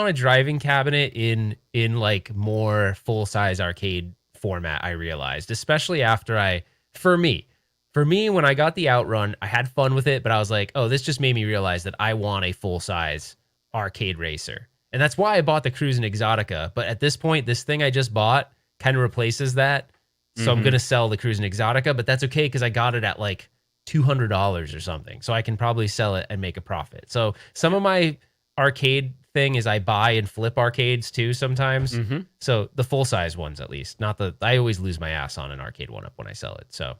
a driving cabinet in like more full size arcade format. I realized, especially after for me when I got the Outrun, I had fun with it, but I was like, oh, this just made me realize that I want a full size arcade racer, and that's why I bought the Cruisin' Exotica. But at this point, this thing I just bought kind of replaces that, so I'm gonna sell the Cruisin' Exotica, but that's okay because I got it at like $200 or something, so I can probably sell it and make a profit. So some of my arcade thing is I buy and flip arcades too sometimes. So the full size ones, at least, not the. I always lose my ass on an arcade one up when I sell it. So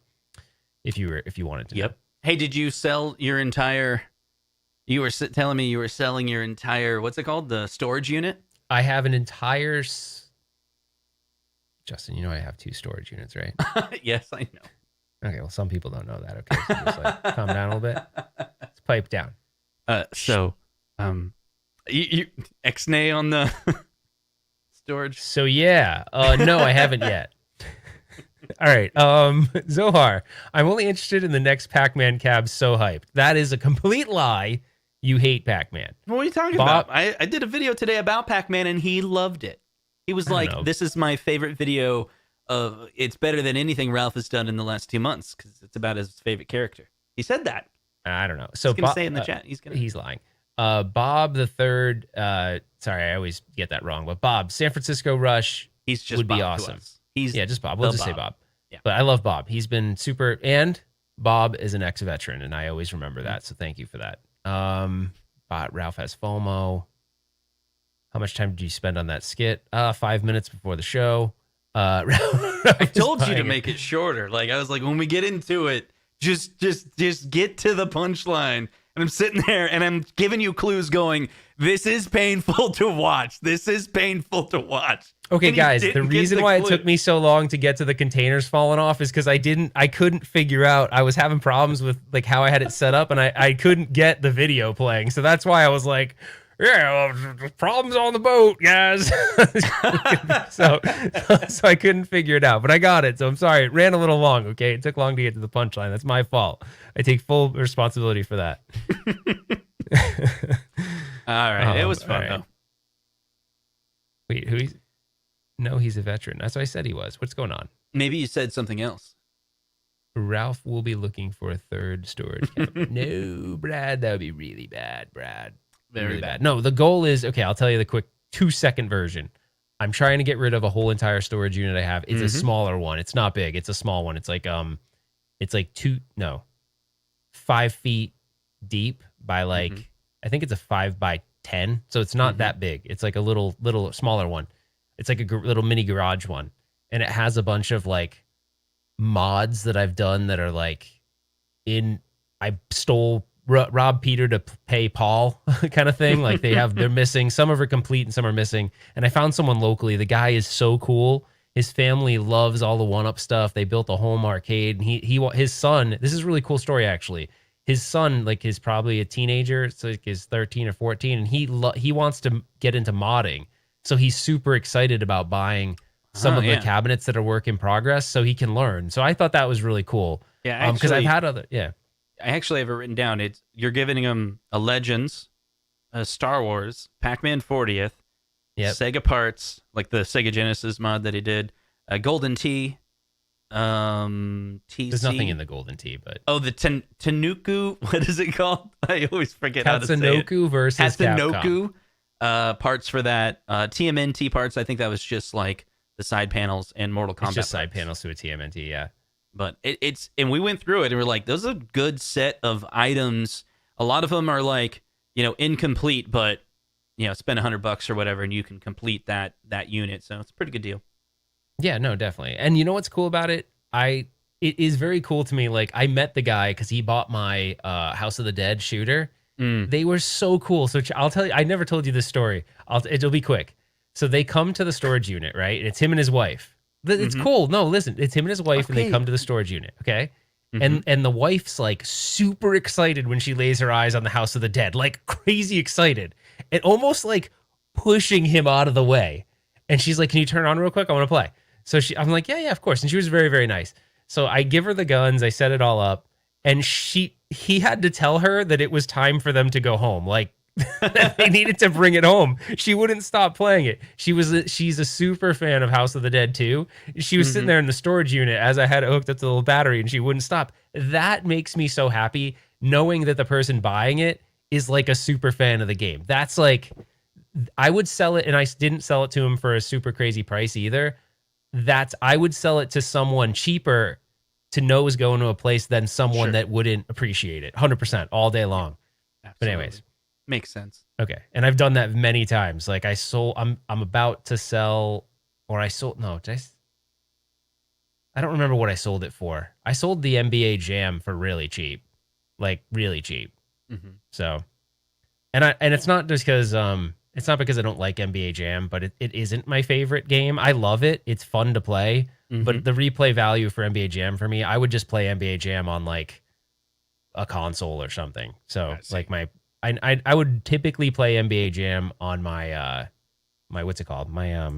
if you wanted to, know. Hey, did you sell your entire? You were telling me you were selling your entire. What's it called? The storage unit. I have an entire. Justin, you know I have 2 storage units, right? Yes, I know. Okay, well, some people don't know that. Okay, so just like calm down a little bit. Let's pipe down. You X-nay on the storage. So yeah, no, I haven't yet. All right, Zohar, I'm only interested in the next Pac-Man cab. So hyped. That is a complete lie. You hate Pac-Man. What are you talking about? I did a video today about Pac-Man, and he loved it. He was like, "This is my favorite video. It's better than anything Ralph has done in the last 2 months because it's about his favorite character." He said that. I don't know. So he's gonna say in the chat. He's lying. Bob the Third. Sorry, I always get that wrong. But Bob, San Francisco Rush. Would be Bob awesome. Just Bob. We'll just say Bob. Yeah. But I love Bob. He's been super. And Bob is an ex-veteran, and I always remember that. So thank you for that. Ralph has FOMO. How much time did you spend on that skit? 5 minutes before the show. I told you to make it shorter. Like I was like, when we get into it, just get to the punchline. And I'm sitting there and I'm giving you clues going, this is painful to watch. This is painful to watch. Okay, guys, the reason why it took me so long to get to the containers falling off is because I couldn't figure out. I was having problems with like how I had it set up, and I couldn't get the video playing. So that's why I was like, yeah, well, problems on the boat, guys. so I couldn't figure it out, but I got it. So I'm sorry. It ran a little long, okay? It took long to get to the punchline. That's my fault. I take full responsibility for that. All right. It was fun, though. Wait, No, he's a veteran. That's what I said he was. What's going on? Maybe you said something else. Ralph will be looking for a third storage cabinet. No, Brad, that would be really bad, Brad. Very bad. No, the goal is, okay, I'll tell you the quick 2-second version. I'm trying to get rid of a whole entire storage unit I have. It's a smaller one. It's not big. It's a small one. It's like 5 feet deep by like, I think it's a 5 by 10. So it's not that big. It's like a little smaller one. It's like a little mini garage one. And it has a bunch of like mods that I've done that are like I stole Rob Peter to pay Paul kind of thing. Like they're missing. Some of are complete and some are missing. And I found someone locally. The guy is so cool. His family loves all the 1-up stuff. They built a home arcade. And his son, this is a really cool story actually. His son, like, is probably a teenager, so like he's 13 or 14, and he wants to get into modding. So he's super excited about buying some of yeah. the cabinets that are work in progress so he can learn. So I thought that was really cool. Yeah, Because I've actually- had other, yeah. I actually have it written down. You're giving him a Legends, a Star Wars, Pac-Man 40th, Yep. Sega parts, like the Sega Genesis mod that he did, Golden Tee, TC. There's nothing in the Golden Tee, but Oh, the Tanuku. What is it called? I always forget how to say it. Tatsunoko versus Capcom. Tatsunoko parts for that. TMNT parts. I think that was just like the side panels and Mortal Kombat. It's just side parts. panels to a TMNT, yeah. But it's and we went through it and we're like, those are a good set of items. A lot of them are like, incomplete, but spend $100 or whatever and you can complete that unit. So it's a pretty good deal. Yeah, no, definitely. And you know what's cool about it? It is very cool to me. Like, I met the guy because he bought my House of the Dead shooter. They were so cool. So I'll tell you, I never told you this story. It'll be quick. So they come to the storage unit, right? And it's him and his wife. It's cool. No, listen, it's him and his wife, and they come to the storage unit, okay? And the wife's like super excited when she lays her eyes on the House of the Dead, like crazy excited, and almost like pushing him out of the way. And she's like, "Can you turn it on real quick? I want to play." So I'm like, "Yeah, of course." And she was very, very nice. So I give her the guns, I set it all up, and he had to tell her that it was time for them to go home. Like, they needed to bring it home. She wouldn't stop playing it. She's a super fan of House of the Dead too. She was sitting there in the storage unit as I had it hooked up to the little battery, and she wouldn't stop. That makes me so happy knowing that the person buying it is like a super fan of the game. That's like, I would sell it, and I didn't sell it to him for a super crazy price either. I would sell it to someone cheaper to know it was going to a place than someone that wouldn't appreciate it 100% all day long. Absolutely. But anyways. Makes sense. Okay. And I've done that many times. Like I'm about to sell, or I sold, no, I don't remember what I sold it for. I sold the NBA Jam for really cheap, like really cheap. So, and it's not just because, it's not because I don't like NBA Jam, but it isn't my favorite game. I love it. It's fun to play, but the replay value for NBA Jam for me, I would just play NBA Jam on like a console or something. So like I would typically play NBA Jam on my what's it called? My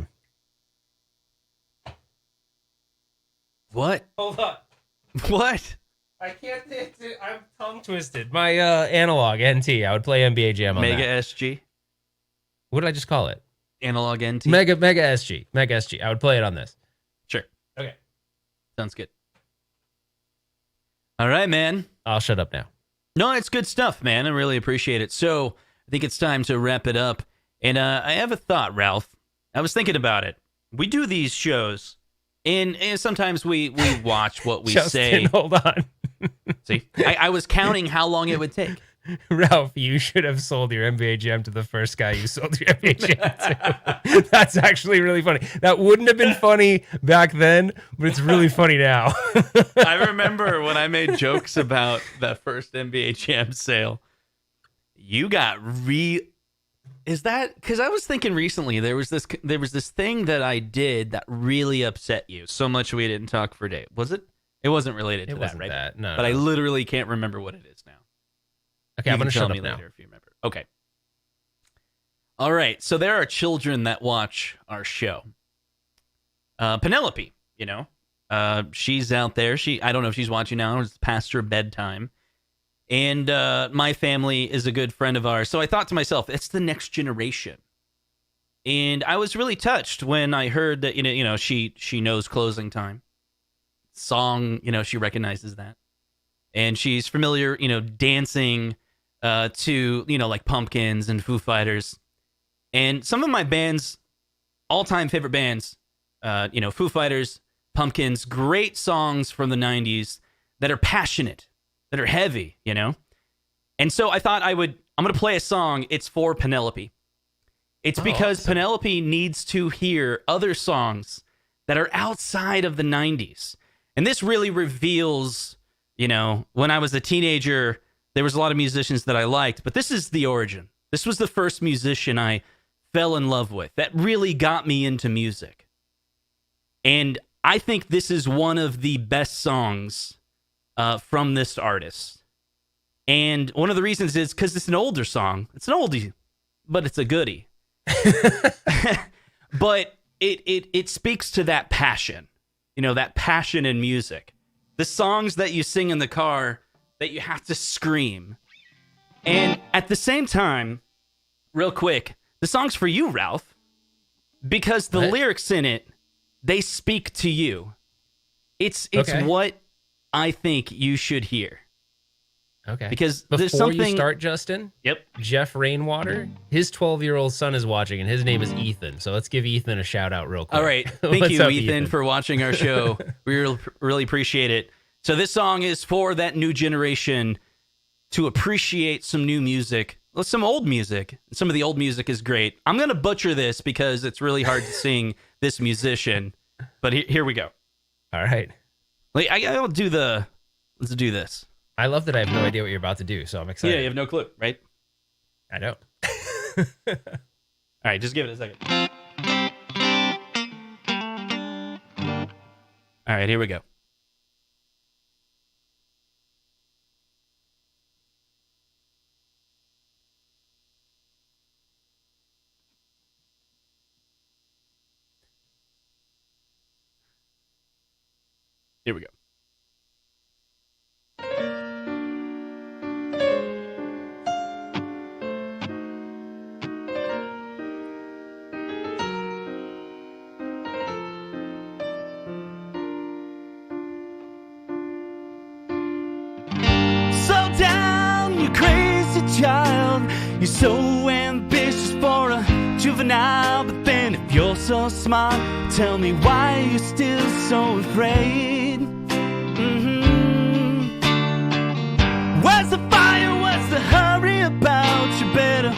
What? Hold on. What? I can't. I'm tongue twisted. My analog NT. I would play NBA Jam on Mega that. SG? What did I just call it? Analog NT? Mega SG. Mega SG. I would play it on this. Sure. Okay. Sounds good. All right, man. I'll shut up now. No, it's good stuff, man. I really appreciate it. So I think it's time to wrap it up. And I have a thought, Ralph. I was thinking about it. We do these shows, and sometimes we watch what we Justin, say. hold on. See, I was counting how long it would take. Ralph, you should have sold your NBA Jam to the first guy you sold your NBA Jam to. That's actually really funny. That wouldn't have been funny back then, but it's really funny now. I remember when I made jokes about that first NBA Jam sale. You got Is that because I was thinking recently there was this thing that I did that really upset you so much we didn't talk for a day. Was it? It wasn't related to It that, wasn't right? that. No. But I literally can't remember what it is now. Okay, I'm You going can to tell shut me up now. later if you remember. Okay. All right. So there are children that watch our show. Penelope, she's out there. I don't know if she's watching now. It's past her bedtime. And my family is a good friend of ours. So I thought to myself, it's the next generation. And I was really touched when I heard that, she knows Closing Time. Song, she recognizes that. And she's familiar, dancing to, like Pumpkins and Foo Fighters. And some of my bands, all-time favorite bands, Foo Fighters, Pumpkins, great songs from the 90s that are passionate, that are heavy, And so I thought I'm going to play a song. It's for Penelope. It's because awesome. Penelope needs to hear other songs that are outside of the 90s. And this really reveals, when I was a teenager, there was a lot of musicians that I liked, but this is the origin. This was the first musician I fell in love with that really got me into music. And I think this is one of the best songs from this artist. And one of the reasons is because it's an older song. It's an oldie, but it's a goodie. But it speaks to that passion, that passion in music. The songs that you sing in the car that you have to scream. And at the same time, real quick, the song's for you, Ralph, because the lyrics in it, they speak to you. It's Okay. what I think you should hear. Okay. Because Before there's something. you start, Justin, Yep. Jeff Rainwater, his 12-year-old son is watching, and his name is Ethan. So let's give Ethan a shout out real quick. All right. Thank What's you, up, Ethan, for watching our show. We really appreciate it. So this song is for that new generation to appreciate some new music, some old music. Some of the old music is great. I'm going to butcher this because it's really hard to sing this musician, but here we go. All right. Like, let's do this. I love that I have no idea what you're about to do, so I'm excited. Yeah, you have no clue, right? I know. All right, just give it a second. All right, here we go. Here we go. Slow down, you crazy child. You're so ambitious for a juvenile, but then if you're so smart, tell me why you're still so afraid. Where's the fire? What's the hurry about? You better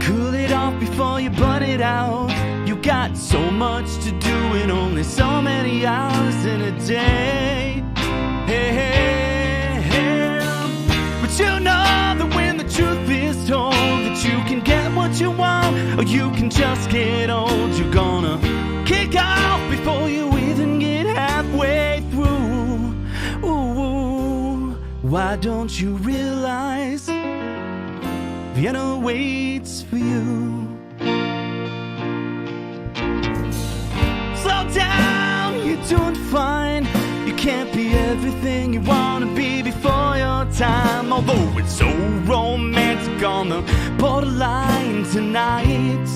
cool it off before you burn it out. You got so much to do and only so many hours in a day. But you know that when the truth is told, that you can get what you want, or you can just get old. You're gonna kick off before you even get halfway through. Ooh, why don't you realize Vienna waits for you? Slow down, you're doing fine. You can't be everything you wanna be before your time. Although it's so romantic on the borderline tonight.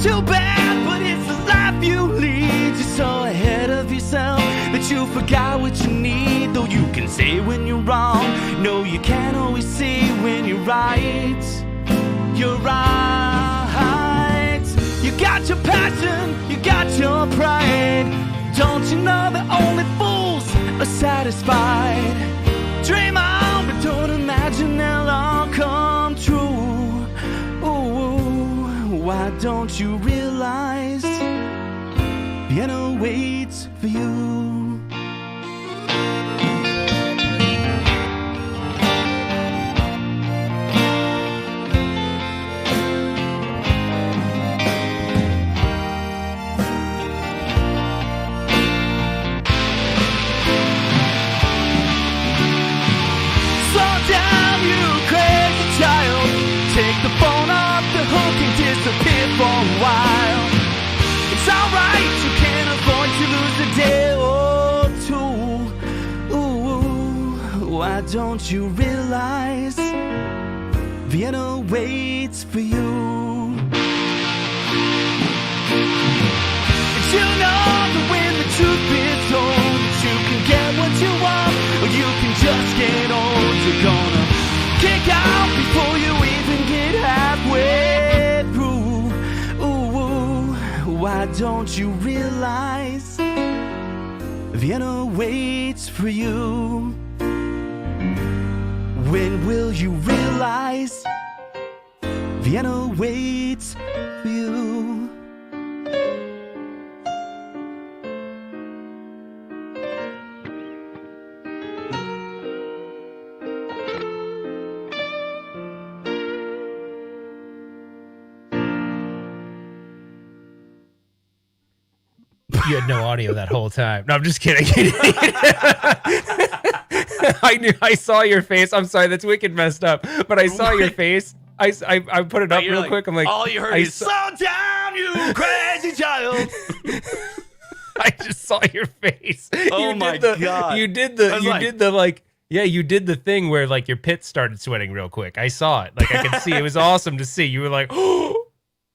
Too bad, but it's the life you lead. You're so ahead of yourself that you forgot what you need. Though you can say when you're wrong, no, you can't always see when you're right. You're right. You got your passion, you got your pride. Don't you know that only fools are satisfied? Dream on, but don't imagine they'll all come true. Ooh, why don't you realize Vienna waits for you? Take the phone off the hook and disappear for a while. It's alright, you can't afford to lose a day or two. Ooh, why don't you realize Vienna waits for you? But you know that when the truth is told, that you can get what you want, or you can just get old. You're gonna kick out before you even get halfway through. Ooh, why don't you realize Vienna waits for you? When will you realize Vienna waits for you? You had no audio that whole time. No, I'm just kidding. I saw your face. I'm sorry, that's wicked messed up. But I saw your face. I put it up real quick. I'm like, all you heard is, slow down, you crazy child. I just saw your face. Oh my God. You did the thing where like your pits started sweating real quick. I saw it. Like I could see. It was awesome to see. You were like, oh.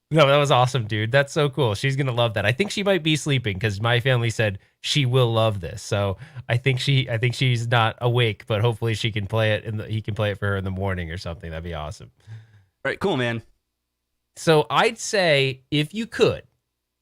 No, that was awesome, dude. That's so cool. She's gonna love that. I think she might be sleeping because my family said she will love this. So I think she's not awake, but hopefully she can play it and he can play it for her in the morning or something. That'd be awesome. All right, cool, man. So I'd say if you could,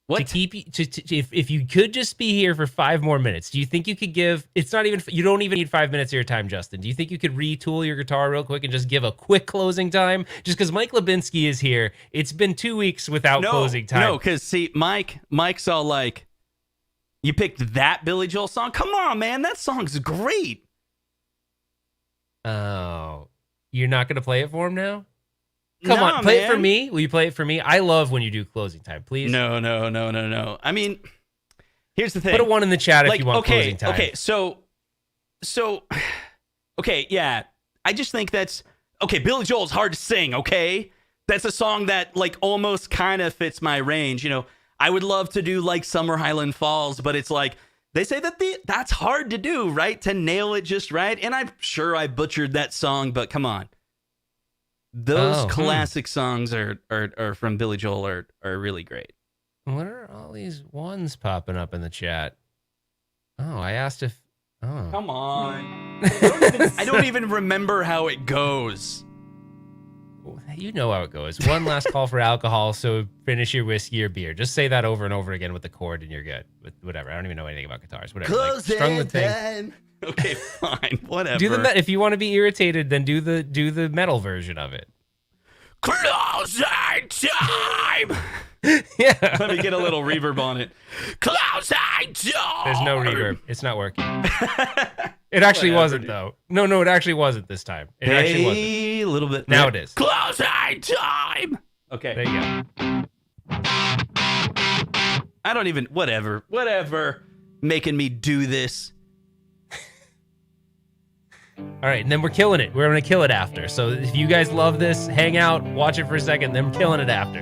if you could just be here for 5 more minutes, do you think you could give? You don't even need 5 minutes of your time, Justin. Do you think you could retool your guitar real quick and just give a quick closing time? Just because Mike Lubinsky is here, it's been 2 weeks without closing time. No, because see, Mike's all like, you picked that Billy Joel song. Come on, man, that song's great. Oh, you're not gonna play it for him now? Come on, play it for me. Will you play it for me? I love when you do closing time, please. No. I mean, here's the thing. Put a 1 in the chat if you want closing time. Okay, so, okay, yeah. I just think Billy Joel's hard to sing, okay? That's a song that, like, almost kind of fits my range. You know, I would love to do, like, Summer Highland Falls, but it's like, they say that that's hard to do, right? To nail it just right. And I'm sure I butchered that song, but come on. Those classic songs are from Billy Joel are really great. What are all these ones popping up in the chat? Oh, I asked if... Oh. Come on. I don't even remember how it goes. You know how it goes. One last call for alcohol, so finish your whiskey or beer. Just say that over and over again with the chord and you're good. With whatever. I don't even know anything about guitars. Whatever. Close strung the thing. Okay, fine. Whatever. Do the if you want to be irritated, then do the metal version of it. Closing time. Yeah. Let me get a little reverb on it. Closing time. There's no reverb. It's not working. It actually wasn't though. No, it actually wasn't this time. It actually wasn't. A little bit. Now it is. Closing time. Okay. There you go. I don't even. Whatever. Making me do this. All right, and then we're killing it. We're going to kill it after. So if you guys love this, hang out, watch it for a second, then we're killing it after.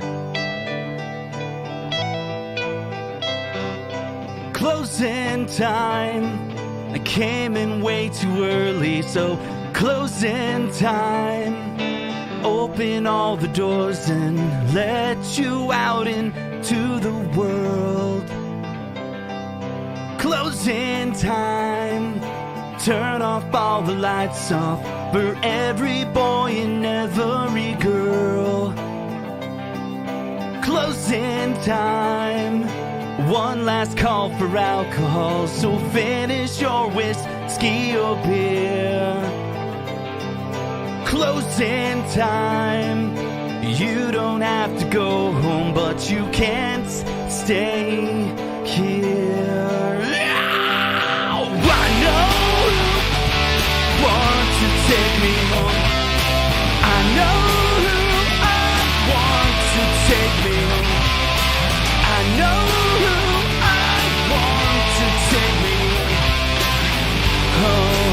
Closing time. I came in way too early, so closing time. Open all the doors and let you out into the world. Closing time. Turn off all the lights off for every boy and every girl. Closing time. One last call for alcohol, so finish your whiskey or beer. Closing time. You don't have to go home, but you can't stay here. I know. Want to take me home. I know who I want to take me home. I know who I want to take me home.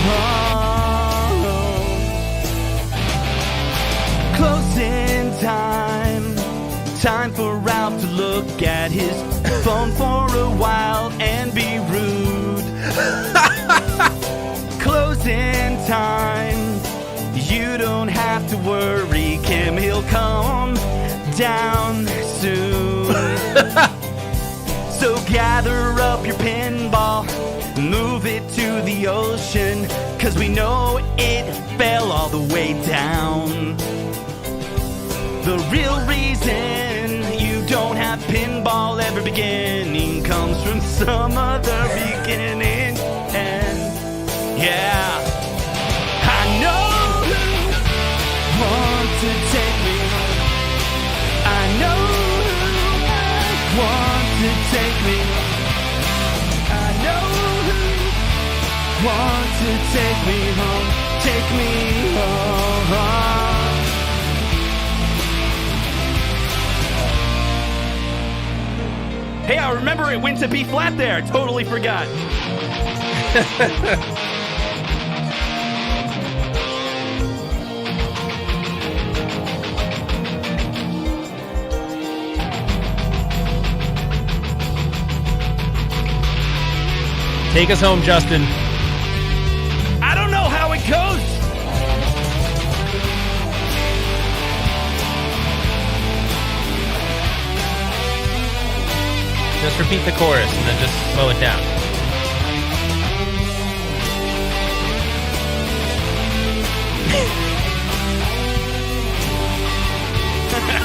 Closing time. Time for Ralph to look at his phone for a while and be rude. Closing time. You don't have to worry, Kim, he'll come down soon. So gather up your pinball, move it to the ocean, 'cause we know it fell all the way down. The real reason you don't have pinball ever beginning comes from some other beginning. And yeah, I know who wants to take me home. I know who wants to take me home. I know who wants to take me home. Take me home. Hey, I remember it went to B flat there. Totally forgot. Take us home, Justin. I don't know how it goes. Just repeat the chorus and then just slow it down.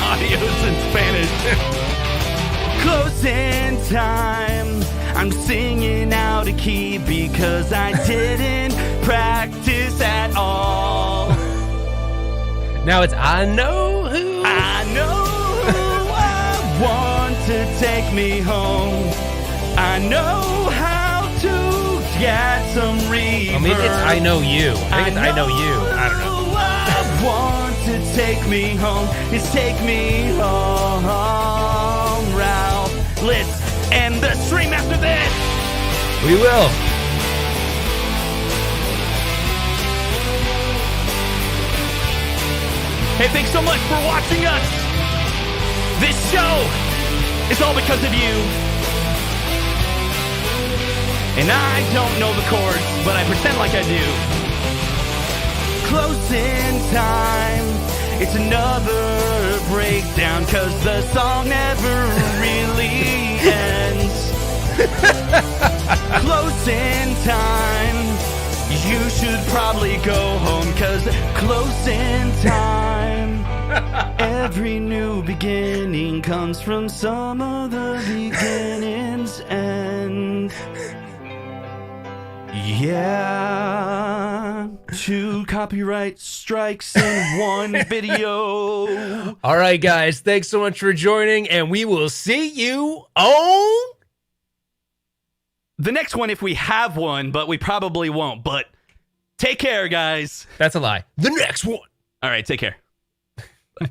Audios in Spanish. Closing time. I'm singing out a key because I didn't practice at all. Now it's I know who. I know who I want to take me home. I know how to get some reverb. Well, maybe it's I know you. I think it's I know you. I don't know. I want to take me home. It's take me home, Ralph. Let's end the stream after this. We will. Hey, thanks so much for watching us. This show is all because of you. And I don't know the chords, but I pretend like I do. Closing time. It's another breakdown, cause the song never really ends. Closing time. You should probably go home, cause closing time. Every new beginning comes from some of the beginning's end. Yeah, 2 copyright strikes in one video. All right, guys. Thanks so much for joining, and we will see you on the next one if we have one, but we probably won't. But take care, guys. That's a lie. The next one. All right, take care. Bye.